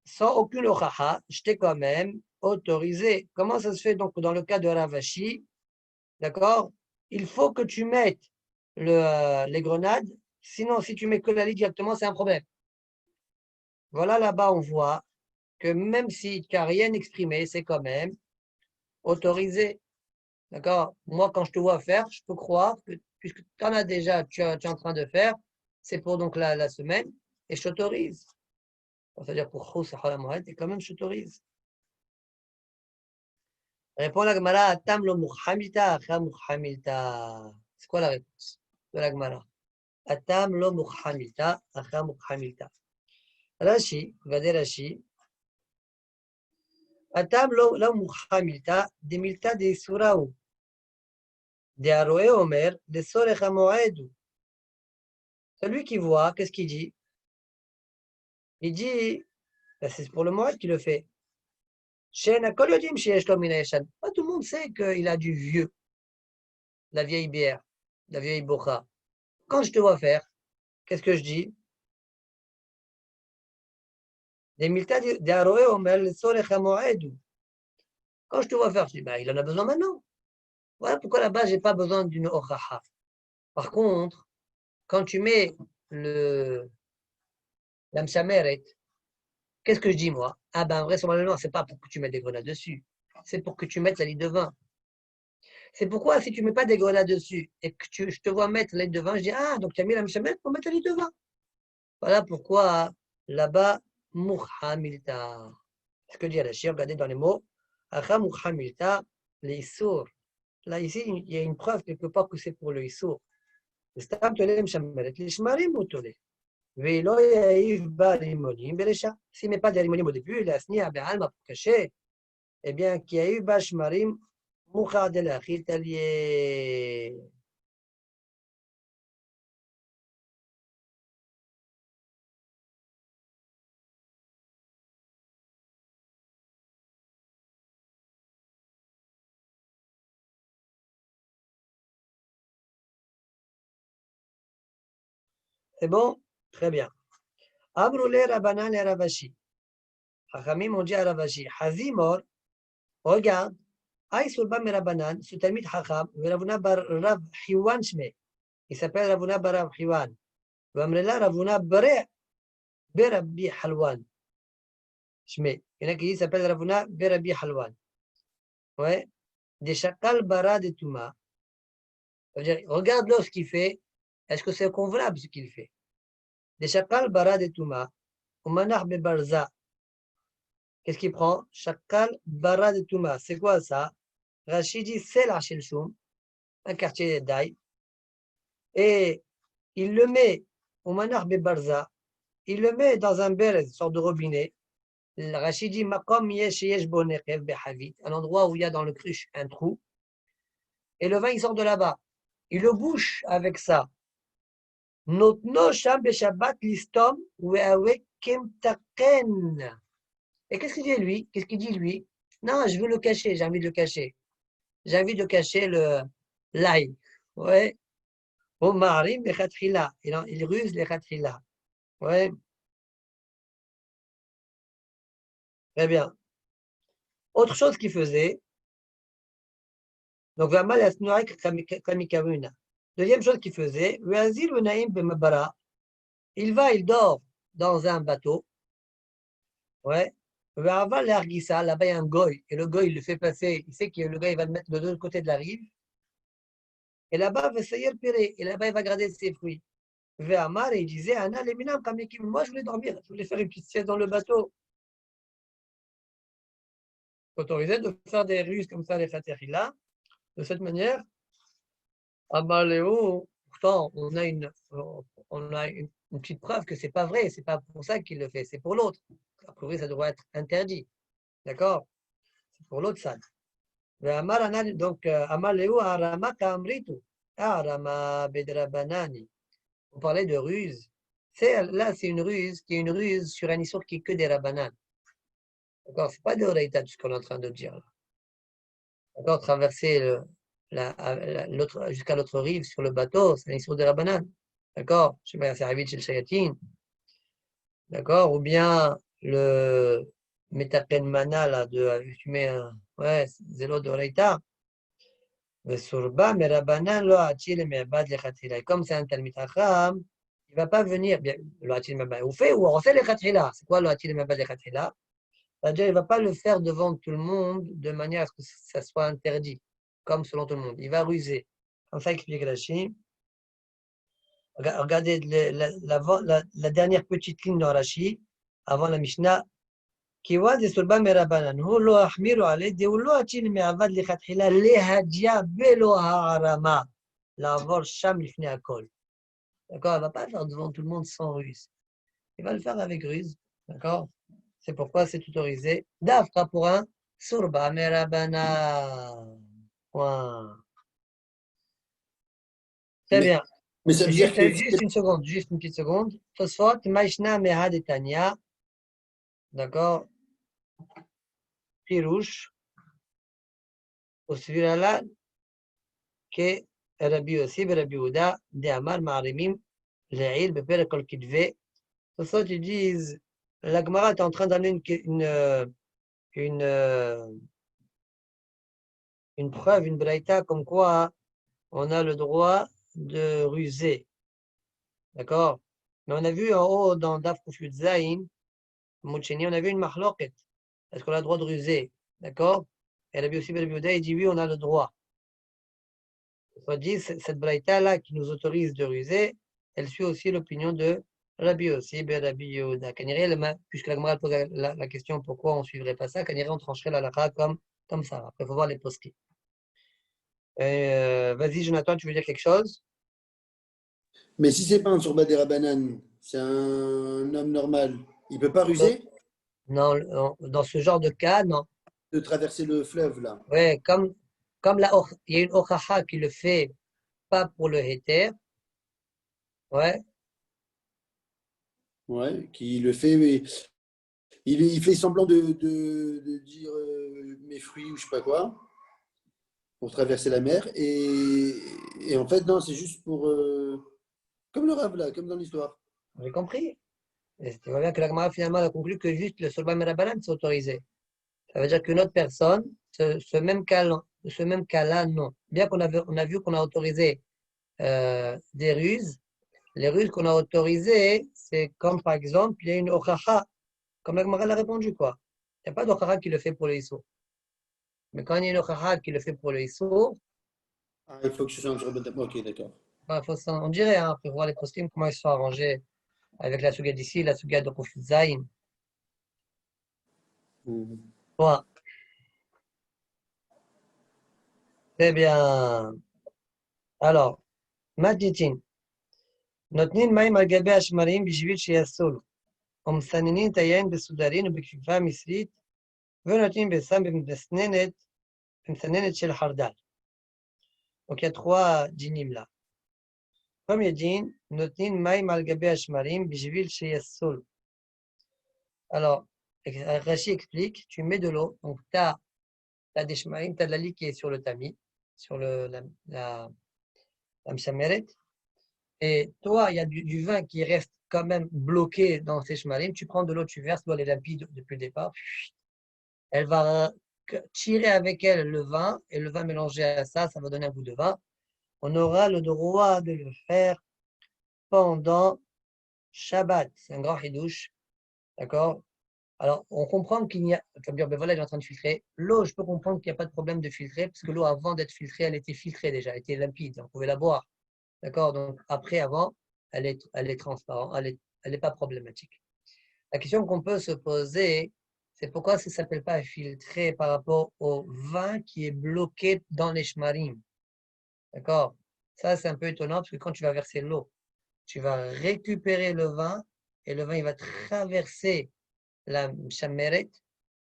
Sans aucune ochacha, je t'ai quand même autorisé. Comment ça se fait donc dans le cas de Ravashi? D'accord? Il faut que tu mettes les grenades. Sinon, si tu mets que la lie directement, c'est un problème. Voilà, là-bas, on voit que même si tu n'as rien exprimé, c'est quand même autorisé. D'accord? Moi, quand je te vois faire, je peux croire que, puisque tu en as déjà, tu es en train de faire, c'est pour donc la semaine, et je t'autorise. C'est-à-dire pour Khous Moed, et quand même, je t'autorise. Répond la Gemara, Atam lo muhamilta, acha muhamilta. C'est quoi la réponse de la Gemara? Atam lo muhamilta, acha muhamilta. Rashi, regardez Rashi. Atam lo muhamilta, de milta de suraou. De aroe omer, de sorecha moedu. Celui qui voit, qu'est-ce qu'il dit? Il dit, ben, c'est pour le Moed qui le fait. Pas tout le monde sait qu'il a du vieux, la vieille bière, la vieille bocha. Quand je te vois faire, qu'est-ce que je dis? Quand je te vois faire, je dis, ben, il en a besoin maintenant. Voilà pourquoi là-bas, je n'ai pas besoin d'une ochaha. Par contre, quand tu mets la mshameret, qu'est-ce que je dis moi? Ah ben, vraisemblablement, ce n'est pas pour que tu mettes des grenades dessus. C'est pour que tu mettes la lit de vin. C'est pourquoi, si tu ne mets pas des grenades dessus et que je te vois mettre la lit de vin, je dis, ah, donc tu as mis la mshameret pour mettre la lit de vin. Voilà pourquoi là-bas, mukha milta. Ce que dit Rashi, regardez dans les mots. Acha mukha milta, les issour. Là, ici, il y a une preuve quelque part que c'est pour le issour. סתם תולה משמרת לשמרים הוא תולה. ולא יעיב בה רימונים ברשע. S'il ne met pas des rimonium au début, il a signé à Béalma pour cacher, eh bien, qu'il y a eu בה שמרים מוכר דלאכיל תליה. C'est bon? Très bien. Amroulé Rabanan et Ravashi. Chachamim ont dit à Ravashi, Hazimor, regarde, Aïsoul Bam et Rabanan, ce Talmid Chacham, Ravuna bar Rav Hiwan Shme. Il s'appelle Ravuna bar Rav Hiwan. Vamrela Ravuna Bare Berabbi Halwan. Shme. Il y en a qui disent s'appelle Ravuna Berabbi Halwan. Ouais. Des chakal bara de Touma. Ça veut dire, regarde-le ce qu'il fait. Est-ce que c'est convenable ce qu'il fait? Des chakal bara de Touma. Umanach bebarza. Qu'est-ce qu'il prend? Chakal bara de Touma. C'est quoi ça? Rachid dit c'est la Shilshum, un quartier d'Aï. Et il le met au Manach bebarza. Il le met dans un berez, une sorte de robinet. Rachid dit Makom yesh yesh bonechev behavit. Un endroit où il y a dans le cruche un trou. Et le vin, il sort de là-bas. Il le bouche avec ça. Notno sham beshabbat listom we'awek kemtaken. Et qu'est-ce qu'il dit lui? Qu'est-ce qu'il dit lui? Non, je veux le cacher, j'ai envie de le cacher. J'ai envie de cacher l'ail. Ouais. Au marim lechatchila. Il ruse lechatchila. Ouais. Très bien. Autre chose qu'il faisait. Donc, Vamal Asnoaik Kamikavuna. Deuxième chose qu'il faisait. Weazil Unaim Bemabara. Il va, il dort dans un bateau. Ouais. Là-bas, il y a un goy, et le goy, il le fait passer, il sait que le gars, il va le mettre de l'autre côté de la rive. Et là-bas, et là-bas, il va garder ses fruits. Ve'amar, et il disait, Anna, les minam, moi, je voulais dormir, je voulais faire une petite sieste dans le bateau. Autorisé de faire des ruses comme ça, les khaterila. De cette manière, Amar Léo, pourtant, on a une petite preuve que c'est pas vrai, c'est pas pour ça qu'il le fait, c'est pour l'autre. A priori, ça devrait être interdit. D'accord? C'est pour l'autre ça. Donc, Amar Léo, Arama Kamritu, Arama Bedrabanani. On parlait de ruse. Là, c'est une ruse qui est une ruse sur un histoire qui est que des rabananes. D'accord? C'est pas de Horaïta, tout ce qu'on est en train de dire. D'accord? Traverser jusqu'à l'autre rive sur le bateau, c'est une histoire des rabananes. D'accord? Je sais pas, c'est arrivé chez le Shayatin. D'accord? Ou bien le Metapen Mana, là, tu mets un. Ouais, zélo de Horaïta. Comme c'est un Talmid Chacham, il ne va pas venir. Ou fait, ou on fait les khatila. C'est quoi le hatil mebad les khatila? C'est-à-dire, il ne va pas le faire devant tout le monde de manière à ce que ça soit interdit, comme selon tout le monde. Il va ruser. Comme ça explique Rashi. Regardez la dernière petite ligne de Rashi, avant la Mishnah. כיוון דסורבה מרבנן, הוא לא החמירו עליה, דהוא לא הציל מעבד לכתחילה להג'יה ולא הערמה. לעבור שם לפני הכל. D'accord? Il ne va pas le faire devant tout le monde sans ruse. Il va le faire avec ruse. D'accord? C'est pourquoi c'est autorisé. D'Afra pour un surba merabana. Point. Très bien. Mais ça veut dire que Juste une seconde, juste une petite seconde. Tosfot, Maishna Mehad et Tania. d'accord, Pirouche, au celui-là, que Rabbi Yossi, Rabbi Yehuda, de Amar, Ma'arimim, Le'il, Bepere, Kol Kitve. Pour ça, ils disent, la Gemara est en train d'amener une, une preuve, une braïta, comme quoi on a le droit de ruser. D'accord? Mais on a vu en haut dans Daf Kufyut Zayin, Moucheni, on a vu une mahloket. Est-ce qu'on a le droit de ruser? D'accord? Et Rabbi Yossi, Rabbi Yehuda, il dit oui, on a le droit. Soit dit, cette braïta-là qui nous autorise de ruser, elle suit aussi l'opinion de Rabbi Yossi, Rabbi Yehuda. Puisque la Gemara pose la question pourquoi on ne suivrait pas ça, on trancherait la lacha comme ça. Après, il faut voir les posquets. Vas-y, Jonathan, tu veux dire quelque chose? Mais si c'est pas un Surba des Rabanan, c'est un homme normal, il peut pas ruser Non, dans ce genre de cas, non. de traverser le fleuve là. Ouais, il y a une okacha qui le fait pas pour le héter, ouais, Ouais, qui le fait, mais il fait semblant de dire mes fruits ou je sais pas quoi pour traverser la mer. Et en fait, non, c'est juste pour. Comme le rave là, comme dans l'histoire. j'ai compris. Et tu vois bien que la Gemara finalement a conclu que juste le Solba Merabanan c'est autorisé. Ça veut dire qu'une autre personne, ce même cas-là, non. Bien on a vu qu'on a autorisé des ruses. Les ruses qu'on a autorisées, c'est comme par exemple, il y a une okacha, comme la Gemara l'a répondu, quoi. Il n'y a pas d'okacha qui le fait pour le Issou. Mais quand il y a une okacha qui le fait pour le Issou, Ah, il faut que ce soit un Surba. Ok, d'accord. ben, on dirait, hein, après voir les costumes, comment ils sont arrangés avec la suga d'ici, la suga de Kufut Zayin. Mhm. Toi, très bien. Alors, Maditin, נותנים מים על גבי השמרים בשביל שיסולו, ומסננים את היין בסודרים ובכפיפה מסרית, ונותנים בסם במסננת של חרדל. Donc il y a trois dinim là. Premier din, notnin maïm al gabe hashmarim bijvil sheyasol. Alors, Rashi explique, tu mets de l'eau, donc tu as des shmarim, tu as de la lie qui est sur le tamis, sur la mshameret, et toi, il y a du vin qui reste quand même bloqué dans ces shmarim, tu prends de l'eau, tu verses, l'eau elle est limpide depuis le départ, elle va tirer avec elle le vin, et le vin mélangé à ça, ça va donner un goût de vin. On aura le droit de le faire pendant Shabbat. C'est un grand hidouche. D'accord? Alors, on comprend qu'il n'y a. Tu vas me dire, ben voilà, il est en train de filtrer. L'eau, je peux comprendre qu'il n'y a pas de problème de filtrer, parce que l'eau, avant d'être filtrée, elle était filtrée déjà, elle était limpide, on pouvait la boire. D'accord? Donc, après, avant, elle est transparente, elle est pas problématique. La question qu'on peut se poser, c'est pourquoi ça ne s'appelle pas filtré par rapport au vin qui est bloqué dans les shmarim. D'accord? Ça, c'est un peu étonnant, parce que quand tu vas verser l'eau, tu vas récupérer le vin, et le vin, il va traverser la chameret,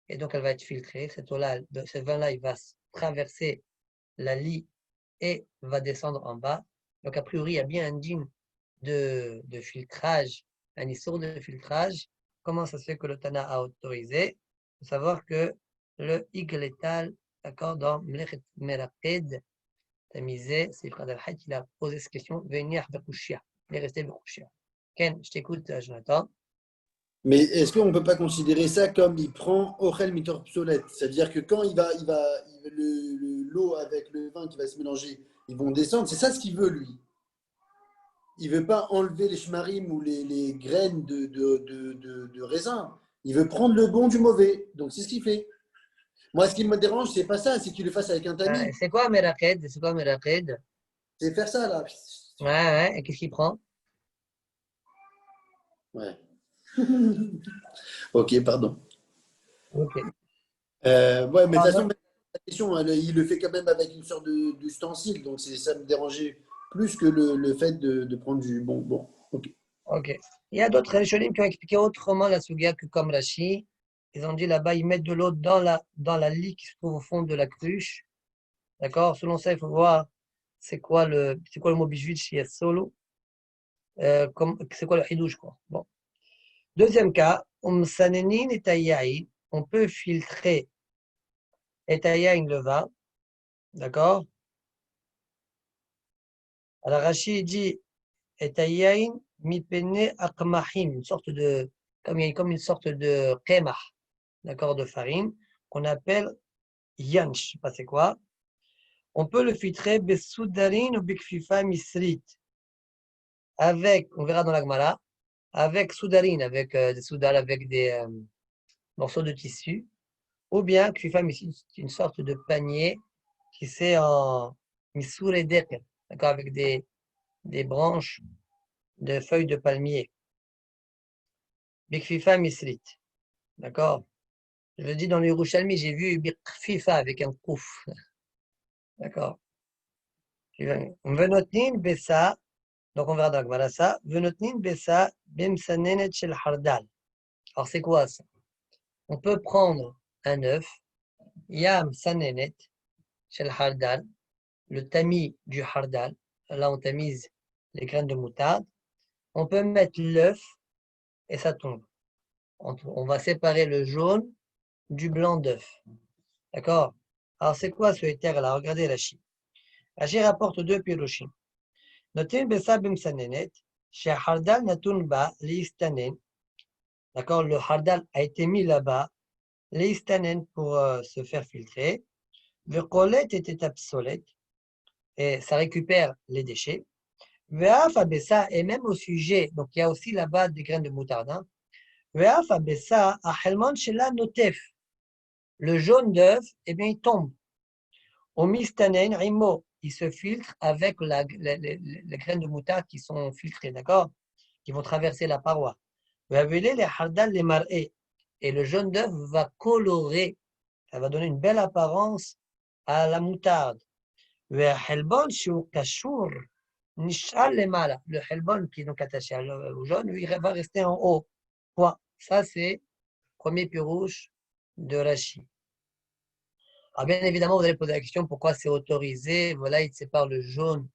et donc elle va être filtrée. Cette eau-là, ce vin-là, il va traverser la lie et va descendre en bas. Donc, a priori, il y a bien un dîme de filtrage, un issour de filtrage. Comment ça se fait que le Tana a autorisé? Il faut savoir que le igletal, d'accord, dans Mlechet Meraqed, Tamizé, c'est Frère al-Hajj, il a posé cette question, venir Bekushia. Il est resté Bekushia. Ken, je t'écoute, Jonathan. Mais est-ce qu'on ne peut pas considérer ça comme il prend Ochel Mitor obsolète? C'est-à-dire que quand l'eau avec le vin qui va se mélanger, ils vont descendre. C'est ça ce qu'il veut, lui. Il ne veut pas enlever les shmarim ou les graines de raisin. Il veut prendre le bon du mauvais. Donc c'est ce qu'il fait. Moi, ce qui me dérange, c'est pas ça, c'est qu'il le fasse avec un tamis. C'est quoi Meraqed? C'est quoi Meraqed? C'est faire ça, là. Ouais, ouais, et qu'est-ce qu'il prend? Ouais. Ok, pardon. Ok. Ouais, mais de toute Pardon? façon, la question, il le fait quand même avec une sorte d'ustensile. Donc ça me dérangeait plus que le fait de prendre du bon. Bon, ok. Ok. Il y a d'autres Rishonim qui ont expliqué autrement la sugia que comme Rashi. Ils ont dit là-bas, ils mettent de l'eau dans la lie qui se trouve au fond de la cruche. D'accord? Selon ça, il faut voir c'est quoi le mot bijouit chez Solo. C'est quoi le hidouche, quoi. Bon. Deuxième cas, Umsanenin et ayaïn, on peut filtrer et ayaïn le vin, d'accord? Alors Rashi dit et ayaïn mipene akmahim, une sorte de, comme une sorte de qemah, d'accord, de farine, qu'on appelle yanch, je sais pas c'est quoi. On peut le filtrer besoudarin ou bikfifa misrit, avec, on verra dans la Gemara, avec soudarine, avec des soudal, avec des morceaux de tissu, ou bien kfifa misrit, une sorte de panier qui c'est en misuredek, d'accord, avec des branches de feuilles de palmier. Bikfifa misrit, d'accord. Je le dis dans le Yerushalmi, j'ai vu bikfifa avec un kouf, d'accord. Venotnin bessa, donc on verra dans la Gemara ça. Venotnin bessa bimsanenet shel hardal. Alors c'est quoi ça? On peut prendre un œuf, yam sanenet shel hardal, le tamis du hardal. Là on tamise les graines de moutarde. On peut mettre l'œuf et ça tombe. On va séparer le jaune du blanc d'œuf. D'accord? Alors c'est quoi ce éther là? Regardez Rashi. Rashi rapporte deux pirushim. Notin bessa bimsanenet. Hardal natun ba liistanen. D'accord, le hardal a été mis là-bas, liistanen pour se faire filtrer. Veqolet était obsolète et ça récupère les déchets. Ve'af abessa, et même au sujet, donc il y a aussi là-bas des graines de moutarde. Ve'af abessa ahelman shela notef. Le jaune d'œuf, eh bien il tombe. Au mistanen rimo, il se filtre avec les graines de moutarde qui sont filtrées, d'accord, qui vont traverser la paroi. Et le jaune d'œuf va colorer, ça va donner une belle apparence à la moutarde. Le helbon qui est donc attaché au jaune, il va rester en haut. Point. Ça, c'est le premier pirouche de Rashi. Alors, bien évidemment, vous allez poser la question pourquoi c'est autorisé. Voilà, il sépare le jaune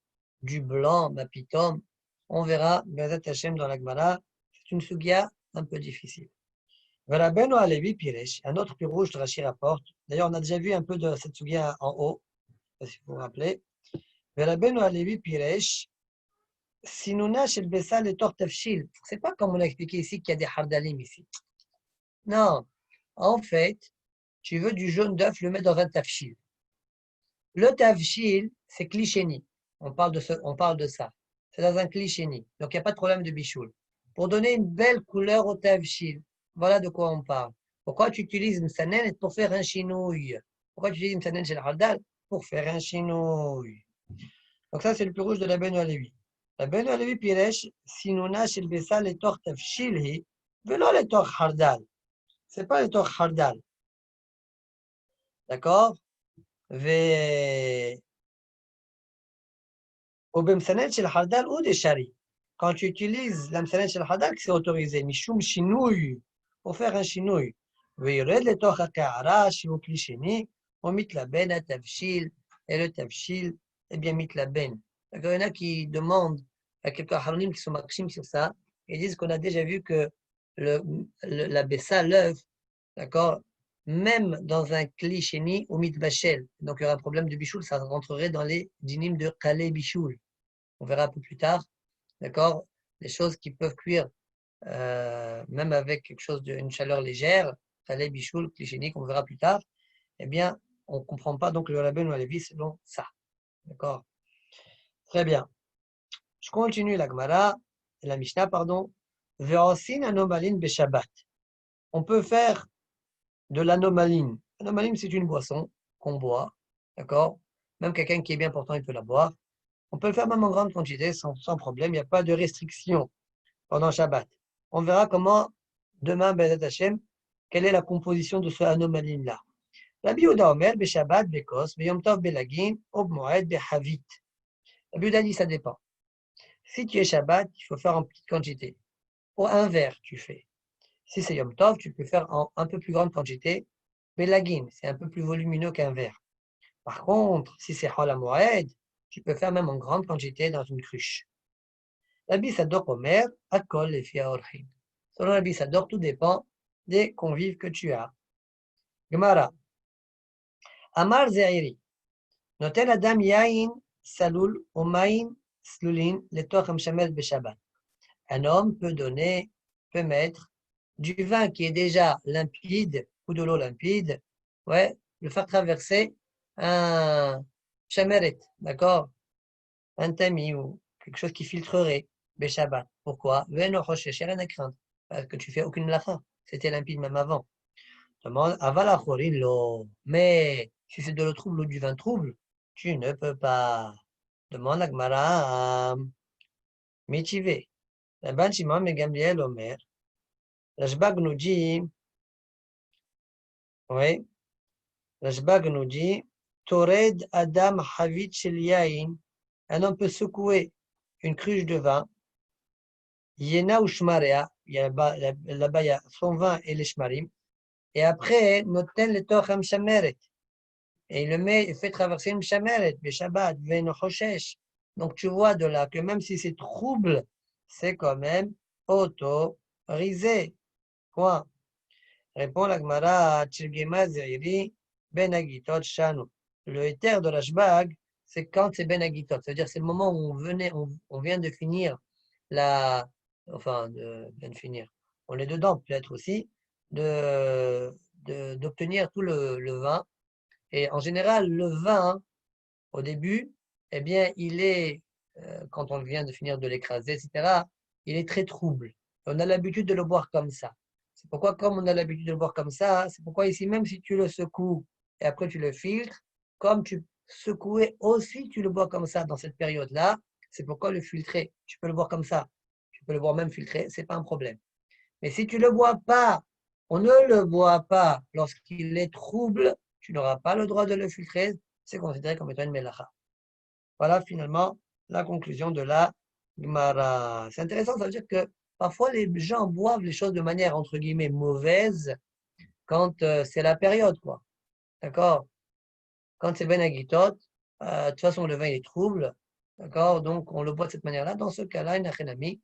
du blanc, ma pitom. On verra, Bezat Hashem dans la Gemara. C'est une sugia un peu difficile. Rabbeinu Alevi Piresh, un autre pirouche de Rashi rapporte. D'ailleurs, on a déjà vu un peu de cette sugia en haut, si vous vous rappelez. Rabbeinu Alevi Piresh, Sinuna shel Bessa le tor tafshil. C'est pas comme on a expliqué ici qu'il y a des hardalim ici. Non, en fait, tu veux du jaune d'œuf, le mettre dans un tafshil. Le tafshil, c'est klichéni. On parle de ça. C'est dans un klichéni. Donc, il n'y a pas de problème de bichoul. Pour donner une belle couleur au tafshil, voilà de quoi on parle. Pourquoi tu utilises une sanen pour faire un chinouille? Pourquoi tu utilises une sanen chez le hardal? Pour faire un chinouille. Donc, ça, c'est le plus rouge de la Ben Alevi. La Ben Alevi Piresh, sinuna shel bessa le tor tafshil hi, velo le tor hardal. C'est pas le tor hardal. D'accord? Au bemsanet shel hardal ou des shari. Quand tu utilises l'amsanet shel hardal, c'est autorisé. Mishum shinouille. Pour faire un shinouille. Veyored le toch ha'ka'ara, shivu klisheni, on mit la ben à tavshil, et le tavshil, eh bien, mit la ben. D'accord, il y en a qui demandent à quelques haronim qui sont maxim sur ça, et disent qu'on a déjà vu que la bessa, l'œuf, d'accord, même dans un klisheni ou mitbachel, donc il y aura un problème de bichoul, ça rentrerait dans les dinim de kalé bichoul. On verra un peu plus tard, d'accord, les choses qui peuvent cuire même avec quelque chose d'une chaleur légère, kalé bichoul, klisheni, qu'on verra plus tard, eh bien, on ne comprend pas donc le Rabbeinu Alevi selon ça, d'accord. Très bien. Je continue la Gemara, la Mishnah, pardon. Ve'osin anomalin beshabbat. On peut faire de l'anomaline. L'anomaline, c'est une boisson qu'on boit, d'accord? Même quelqu'un qui est bien portant, il peut la boire. On peut le faire même en grande quantité, sans problème. Il n'y a pas de restriction pendant Shabbat. On verra comment, demain, Bezat Hashem, quelle est la composition de ce anomaline-là. Rabbi Yehuda Omer, Beshabbat, Bekos, Beyom Tov, Belagin, Ob Moed, Behavit. Rabbi Yehuda dit, ça dépend. Si tu es Shabbat, il faut faire en petite quantité. Ou un verre, tu fais. Si c'est Yom Tov, tu peux faire en un peu plus grande quantité. Belagin, c'est un peu plus volumineux qu'un verre. Par contre, si c'est Hol HaMoed, tu peux faire même en grande quantité dans une cruche. Rabbi Sadok Omer, Akol Lefi Haorchim. Selon Rabbi Sadok, tout dépend des convives que tu as. Gemara. Amar Ze'iri. Noten Adam Yain Salul Umain Slulin Letoch Hamshamel Beshabbat. Un homme peut mettre du vin qui est déjà limpide ou de l'eau limpide, ouais, le faire traverser un chameret, d'accord? Un tamis ou quelque chose qui filtrerait Beshabbat. Pourquoi? Veno Choshesh, rien à craindre, parce que tu fais aucune lacha. C'était limpide même avant. Demande Avalachorin lo. Mais si c'est de l'eau trouble ou du vin trouble, tu ne peux pas. Demande à Gmara Michivé. Rabban Shimon ben Gamliel Omer. Rashbag nous dit, oui, Rashbag nous dit, Tored Adam Havit Shel Yain. Un homme peut secouer une cruche de vin. Yena ou Shmarea. Là-bas, il y a son vin et les Shmarim. Et après, Noten le Tochem Shameret. Et il fait traverser une Shameret, le Shabbat, Veno Choshesh. Donc tu vois de là que même si c'est trouble, c'est quand même autorisé. Point. Répond la Gemara, Tchilgema Zeiri, Ben Agitot Shanu. Le éther de l'Ashbag, c'est quand c'est Ben Agitot. C'est-à-dire c'est le moment où on vient de finir on est dedans peut-être aussi, d'obtenir tout le vin. Et en général, le vin, au début, eh bien, il est, quand on vient de finir de l'écraser, etc., il est très trouble. On a l'habitude de le boire comme ça. C'est pourquoi, comme on a l'habitude de le boire comme ça, c'est pourquoi ici, même si tu le secoues et après tu le filtres, comme tu secouais aussi, tu le bois comme ça dans cette période-là, c'est pourquoi le filtrer, tu peux le boire comme ça, tu peux le boire même filtré, c'est pas un problème. Mais si tu ne le bois pas, on ne le boit pas lorsqu'il est trouble, tu n'auras pas le droit de le filtrer, c'est considéré comme étant une melacha. Voilà finalement la conclusion de la Gemara. C'est intéressant, ça veut dire que parfois les gens boivent les choses de manière entre guillemets mauvaise quand c'est la période, quoi. D'accord? Quand c'est Ben Agitot, de toute façon le vin est trouble, d'accord? Donc on le boit de cette manière-là. Dans ce cas-là, une achénami,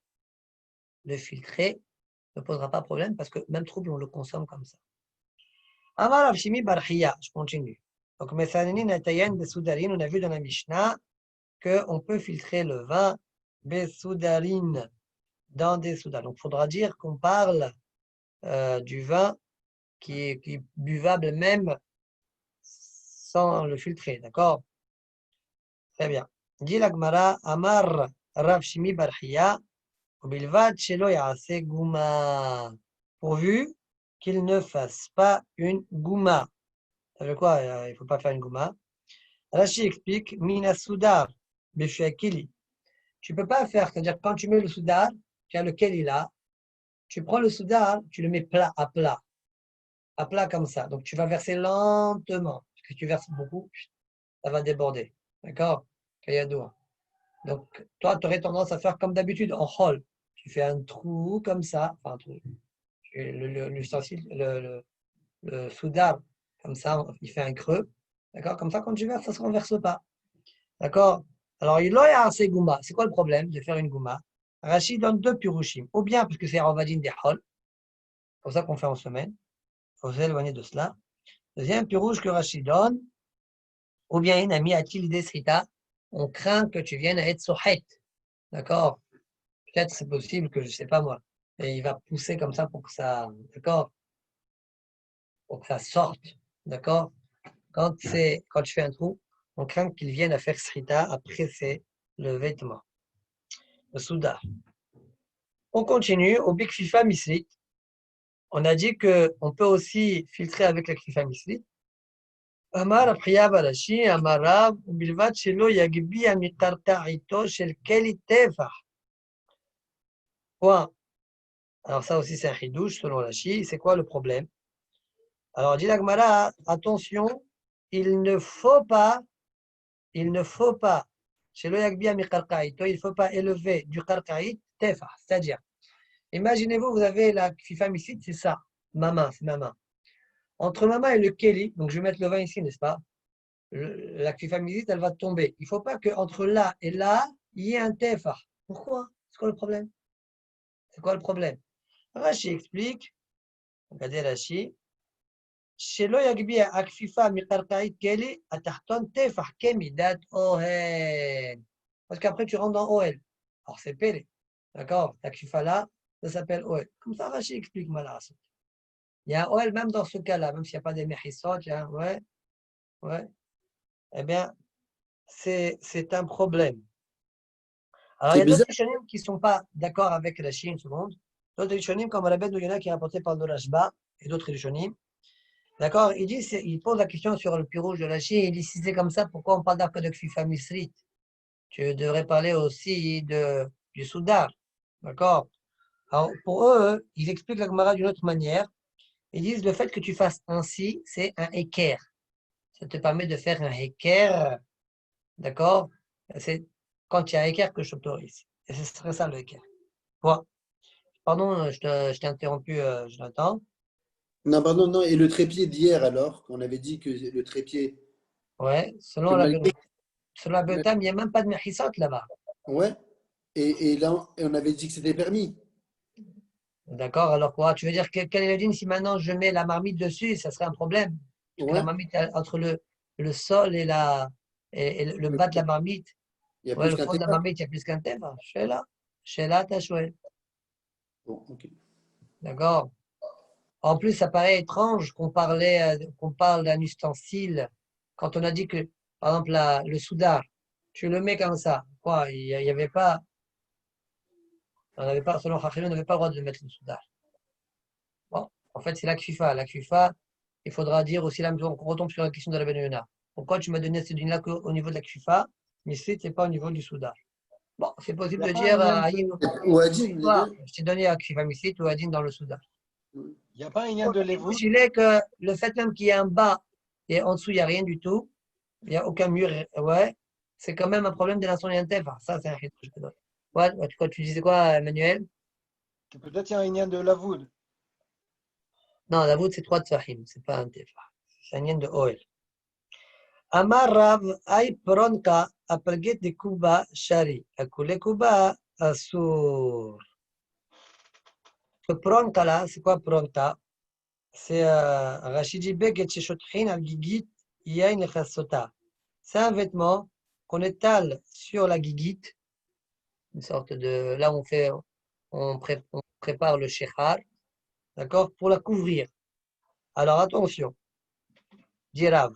le filtrer ne posera pas problème parce que même trouble, on le consomme comme ça. Amar Avshimi Barhiya, je continue. Donc, Mesanini Natayan Besoudarin, on a vu dans la Mishnah qu'on peut filtrer le vin Besoudarin dans des soudars. Donc, il faudra dire qu'on parle du vin qui est buvable même sans le filtrer, d'accord? Très bien. Dit la Gemara, Amar Rav Shimi Barhiya, Bilvad Shelo Yaase Gouma, pourvu qu'il ne fasse pas une gouma. Ça veut quoi? Il ne faut pas faire une gouma. Rashi explique, Mina Soudar, Beshuakili. Tu ne peux pas faire, c'est-à-dire quand tu mets le soudar, tu as le keli là, tu prends le soudar, tu le mets plat, à plat comme ça. Donc tu vas verser lentement. Parce que tu verses beaucoup, ça va déborder. D'accord? Kayadoua. Donc toi, tu aurais tendance à faire comme d'habitude en hall. Tu fais un trou comme ça, enfin un trou. L'ustensile, le soudar, comme ça, il fait un creux. D'accord? Comme ça, quand tu verses, ça ne se renverse pas. D'accord? Alors, il a assez gouma. C'est quoi le problème de faire une gouma? Rachid donne deux pirushim. Ou bien parce que c'est Ravadin des hol. C'est pour ça qu'on fait en semaine. Il faut s'éloigner de cela. Deuxième pirouche que Rachid donne. Ou bien une amie a-t-il des srita. On craint que tu viennes à être sohet. D'accord? Peut-être c'est possible que je ne sais pas moi. Et il va pousser comme ça pour que ça. D'accord? Pour que ça sorte. D'accord? Quand tu fais un trou, on craint qu'il vienne à faire srita à presser le vêtement. Le soudar. On continue au Big FIFA Mislit. On a dit qu'on peut aussi filtrer avec la Krifa Mislit. Amar Apriya Barashi, Amarav, Bilvat Shelo Yagbi Amitartaito Shel Keli Tefah. Point. Alors, ça aussi, c'est un chidouche selon Rashi. C'est quoi le problème? Alors, dit la Gemara, attention, il ne faut pas, Shelo Yagbi Amitartaito, il ne faut pas élever du Karkaït Tefah, c'est-à-dire, imaginez-vous, vous avez la FIFA Mislit, c'est ça, ma main, c'est ma main. Entre ma main et le Keli, donc je vais mettre le vin ici, n'est-ce pas? La Kfifamisite, elle va tomber. Il ne faut pas qu'entre là et là, il y ait un tefah. Pourquoi? C'est quoi le problème? C'est quoi le problème? Rashi explique regardez Rashi. שלא יגביה הכפיפה מקרקעית כלי, התחתון טפח כמידת אוהל. Parce qu'après, tu rentres dans Oel. Alors, c'est Pélé. D'accord? La kfifa là, ça s'appelle Oel. Comme ça, Rashi explique Malas. Il y a un Oel même dans ce cas-là, même s'il n'y a pas des mechissot, ouais, ouais. Eh bien, c'est un problème. Alors, il y C'est a d'autres bizarre. Rishonim qui ne sont pas d'accord avec Rashi, une seconde. D'autres Rishonim, comme Rabbi Douyana qui est rapporté par le Rashba et d'autres Rishonim. D'accord? Il pose la question sur le pirouge de Rashi. Il dit si c'est comme ça, pourquoi on parle d'arc de Kfifa Misrit? Tu devrais parler aussi du Soudar. D'accord? Alors, pour eux, ils expliquent la Gemara d'une autre manière. Ils disent le fait que tu fasses ainsi, c'est un équerre. Ça te permet de faire un équerre. D'accord? C'est quand il y a un équerre que je t'autorise. Et ce serait ça le équerre. Bon. Pardon, je t'ai interrompu, Jonathan. Non, pardon, non. Et le trépied d'hier, alors, on avait dit que le trépied, Ouais, que malgré. selon la Betam, il n'y a même pas de mechisot là-bas. Ouais. Et là, on avait dit que c'était permis. D'accord, alors quoi? Tu veux dire quel est le din si maintenant je mets la marmite dessus, ça serait un problème? Parce que la Ouais. marmite, entre le sol et le bas de la marmite, Il y a ouais, plus le qu'un fond de la témoin. marmite, il y a plus qu'un thème. Sheila, t'as choué. Bon, ok. D'accord? En plus, ça paraît étrange qu'on parle d'un ustensile quand on a dit que, par exemple, le soudar, tu le mets comme ça. Quoi? Il n'y avait pas, on n'avait pas, selon Chachamim, on n'avait pas le droit de le mettre le soudar. Bon, en fait, c'est la kfifa. La kfifa, il faudra dire aussi là, on retombe sur la question de la Benuyona. Pourquoi tu m'as donné ce din-là qu'au niveau de la kfifa, mais c'est pas au niveau du soudar? Bon, c'est Il possible n'y a de pas un dire, lien Aïm, Ou Adjin, les toi, deux. je t'ai donné la kfifa misit ou Adin dans le soudar. il y a pas un lien Bon, de le Lévoud. chidouche, il est que le fait même qu'il y ait un bas et en dessous, il n'y a rien du tout, il n'y a aucun mur, ouais, c'est quand même un problème de l'insolentef. Ça, c'est un chidouche. Ouais, tu disais quoi, Emmanuel? Que peut-être il y a un lien de Lavoud. Non, la voûte, c'est 3 tsahim, c'est pas un tefa. C'est un lien de Oel. Amar Rav ay pronka apelget de Kuba shari. Akule Kuba asur. Ce pronka là, c'est quoi pronka? C'est Rachidi Beget Sheshotrin al Gigit Yain Lechassota. C'est un vêtement qu'on étale sur la gigite, une sorte de. Là, on prépare le shechar, d'accord, pour la couvrir. Alors attention, dit Rav.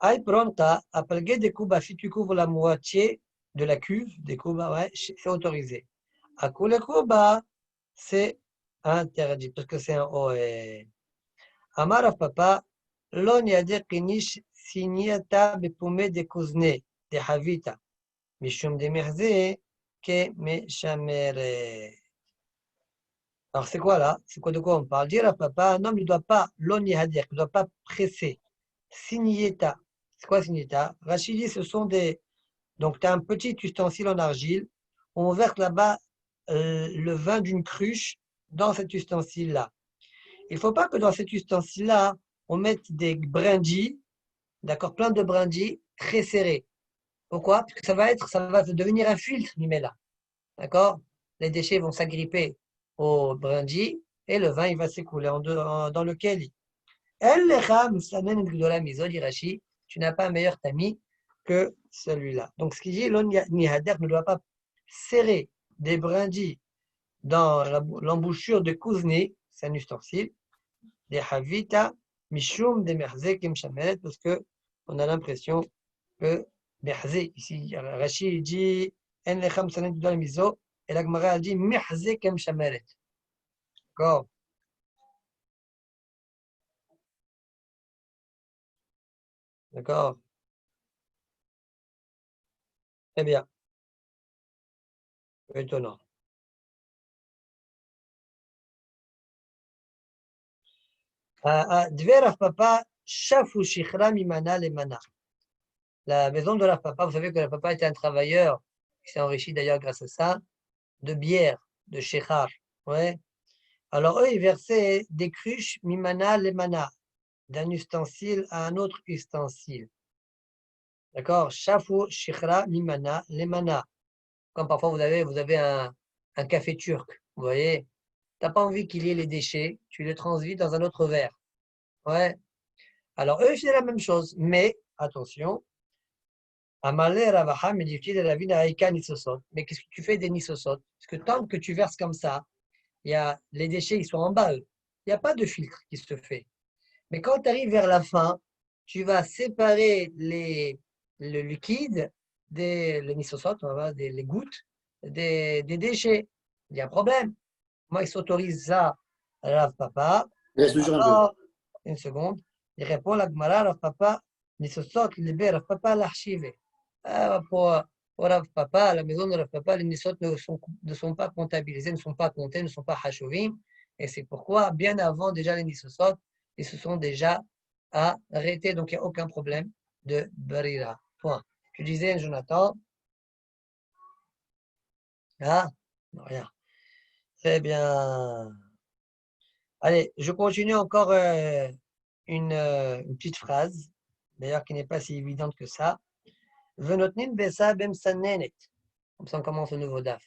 Aïe pronta, apelge de kuba, si tu couvres la moitié de la cuve, des kuba, ouais, c'est autorisé. Akule kuba, c'est interdit, parce que c'est un OE. Amar av papa, lon yadir kinish signata bepume de kuzne, de havita, mishum de merze, ke meshamere. Alors c'est quoi là? C'est quoi de quoi on parle? Dire à papa, un homme ne doit pas, lon yadir, ne doit pas presser. Signeta. C'est quoi signeta? Rachid dit, ce sont des. Donc, tu as un petit ustensile en argile. On verse là-bas le vin d'une cruche dans cet ustensile-là. Il ne faut pas que dans cet ustensile-là, on mette des brindilles, d'accord, plein de brindilles très serrées. Pourquoi? Parce que ça va devenir un filtre, là. D'accord? Les déchets vont s'agripper aux brindilles et le vin, il va s'écouler dans le keli. Tu n'as pas un meilleur tamis que celui-là. Donc, ce qui dit, l'onihader ne doit pas serrer des brindilles dans l'embouchure de kuzni, c'est un ustensile, des havita, mishum, des merzekim shamelet, parce que on a l'impression que merze, ici, Rachid dit, en lecham sanet dans la miso, et la Gemara dit, merzekim shamelet. D'accord? D'accord? Très bien. Étonnant. Dver Rav Papa, Shafu Shichra Mimana Lemana. La maison de Rav Papa, vous savez que Rav Papa était un travailleur, qui s'est enrichi d'ailleurs grâce à ça, de bière, de Shechar. Ouais. Alors eux, ils versaient des cruches Mimana Lemana, d'un ustensile à un autre ustensile. D'accord? Shafu Shichra Mimana Lemana. Comme parfois vous avez un café turc, vous voyez, Tu n'as pas envie qu'il y ait les déchets, tu les transvies dans un autre verre. Ouais. Alors, eux, c'est la même chose. Mais, attention, Amalé Ravaha, mais dit-il, la vie d'Aïka Nisosot. Mais qu'est-ce que tu fais des Nisosot? Parce que tant que tu verses comme ça, les déchets, ils sont en bas, eux. Il n'y a pas de filtre qui se fait. Mais quand tu arrives vers la fin, tu vas séparer le liquide, les Nisosot, les gouttes, des déchets. Il y a un problème. Moi, il s'autorise ça, Rav Papa. Il reste toujours un peu. Alors, une seconde. Il répond la Gemara, Rav Papa, Nisosot, libé, Rav Papa, l'archivé. Pour Rav Papa, à la maison de Rav Papa, les Nisot ne sont pas comptabilisés, ne sont pas comptés, ne sont pas hashuvim. Et c'est pourquoi, bien avant déjà les Nisosot, ils se sont déjà arrêtés. Donc, il n'y a aucun problème de Barira. Point. Tu disais, Jonathan. Ah, non, rien. Très bien. Allez, je continue encore une petite phrase, d'ailleurs qui n'est pas si évidente que ça. Venotnin besa bemsanenet. Comme ça, on commence au nouveau daf.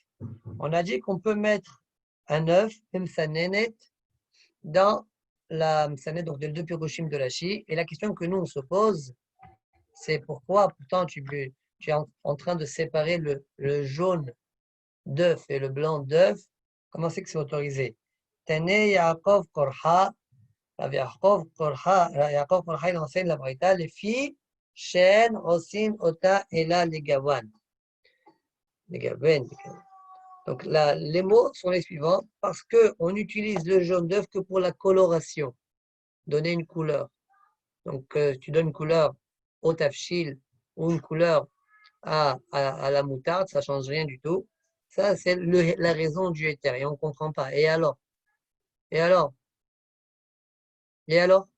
On a dit qu'on peut mettre un œuf, bemsanenet, dans la msanet, donc les deux piroshim de la chi. Et la question que nous, on se pose, c'est pourquoi, pourtant, tu es en train de séparer le jaune d'œuf et le blanc d'œuf. Comment c'est que c'est autorisé? Tane Yaakov Korha. Rav Yaakov Korha, il enseigne la Braïta, les filles, Shen, Osin, Ota, Ela, Legawan. Donc là, les mots sont les suivants, parce qu'on utilise le jaune d'œuf que pour la coloration, donner une couleur. Donc tu donnes une couleur au tafshil ou une couleur à la moutarde, ça ne change rien du tout. Ça, c'est la raison du éther, et on ne comprend pas. Et alors? Et alors? Et alors?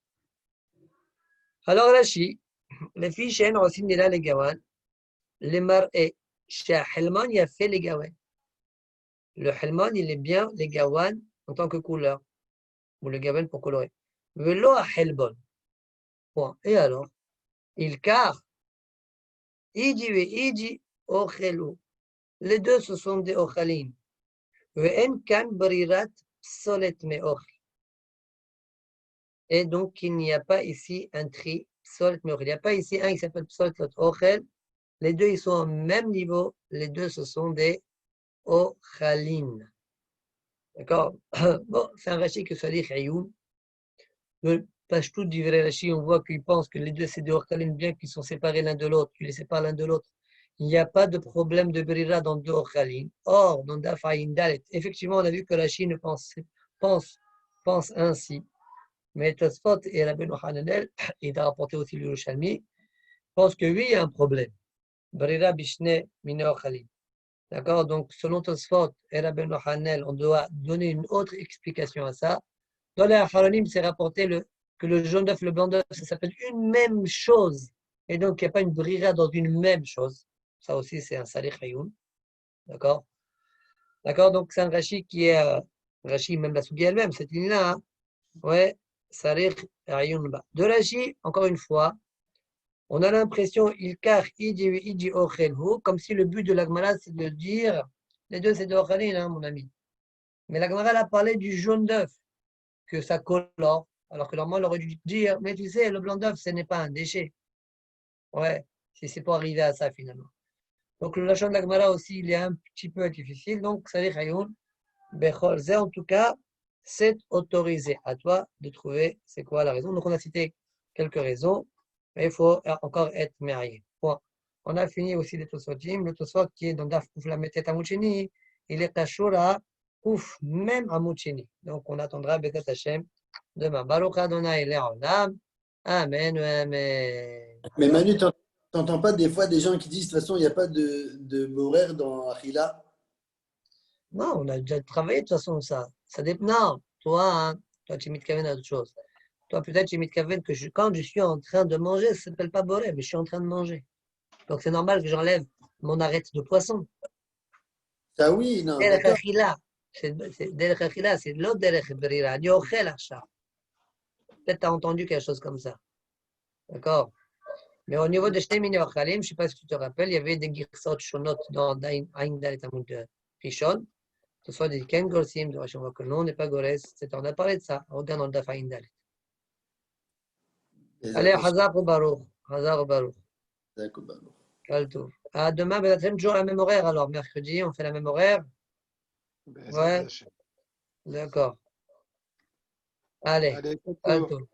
Alors Rashi, les filles Shen, Osin, Ela, Legawan, les mar'e, chez Helman, il a fait les gawan. Le Helman, il est bien les gawan en tant que couleur, ou le gawan pour colorer. Velo à Helbon. Point. Et alors, il car, Iji ve Iji ochelu. Les deux, ce sont des ochalim. Ve'en kan barirat psolet me ochel. Et donc, il n'y a pas ici un tri, psolet me ochel. Il n'y a pas ici un qui s'appelle psolet ochel. Les deux, ils sont au même niveau. Les deux, ce sont des Ochalim. D'accord? Bon, c'est un Rashi que ça dit Chayoun. Le Pashtout du vrai Rashi, on voit qu'il pense que les deux, c'est des Ochalim, bien qu'ils sont séparés l'un de l'autre. Tu les sépares l'un de l'autre. Il n'y a pas de problème de Berira dans deux Ochalim. Or, dans Dafaïn Dalet, effectivement, on a vu que Rashi ne pense ainsi. Mais Tosfot et Rabbeinu Hananel, il a rapporté aussi le Yerushalmi, pensent que oui, il y a un problème. Berira Bishne Mine Ochalim. D'accord? Donc, selon Tosfot et Rabbeinu Hanel, on doit donner une autre explication à ça. Dans les Acharonim, c'est rapporté que le jaune d'œuf et le blanc d'œuf, ça s'appelle une même chose. Et donc, il n'y a pas une brira dans une même chose. Ça aussi, c'est un salih hayoun. D'accord? D'accord? Donc, c'est un Rashi qui est. Rashi, même la Sougi elle-même, cette ligne-là. Hein? Ouais, salih hayoun. De Rashi, encore une fois, on a l'impression, comme si le but de l'Agmara, c'est de dire, les deux, c'est de Ochalin, hein, mon ami. Mais l'Agmara a parlé du jaune d'œuf, que ça colore, alors que normalement, on aurait dû dire, mais tu sais, le blanc d'œuf, ce n'est pas un déchet. Ouais, c'est pour arriver à ça, finalement. Donc, le lachon de l'Agmara aussi, il est un petit peu difficile. Donc, ça dit, Bechol, en tout cas, c'est autorisé. À toi de trouver c'est quoi la raison. Donc, on a cité quelques raisons. Mais il faut encore être marié. Point. On a fini aussi les Tosotim. Le Tosot qui est dans Daf Kouf la Metet Amoucheni, il est Tashura Kouf, même Amoucheni. Donc on attendra Bekat Hashem demain. Baruch Adonai Le'olam. Amen, amen. Mais Manu, t'entends pas des fois des gens qui disent de toute façon, il n'y a pas de Borer dans Achila? Non, on a déjà travaillé de toute façon ça. Ça dépend. Non, toi, hein, toi tu mitkaven à autre chose. Toi, peut-être tu mitkaven que quand je suis en train de manger, ça ne s'appelle pas boré, mais je suis en train de manger. Donc c'est normal que j'enlève mon arête de poisson. Ça oui, non, Derech d'accord. achila. Derech achila, c'est l'autre derech berira. Ani ochel achar. Peut-être tu as entendu quelque chose comme ça. D'accord? Mais au niveau de Shnemini Ochalim, je ne sais pas si tu te rappelles, il y avait des girsot shonot dans Aïn Dalet Amud Rishon. Ce soit des Ken Gorsim, de Rashi, on voit que non, on n'est pas Gores. On a parlé de ça. Regarde dans le Daf Ayin Dalet. Allez, Hazar ou Baruch. Hazar ou Baruch. Kal Tov. À demain, toujours la même horaire alors. Mercredi, on fait la même horaire. Ouais, d'accord. Allez, Allez, Kal Tov.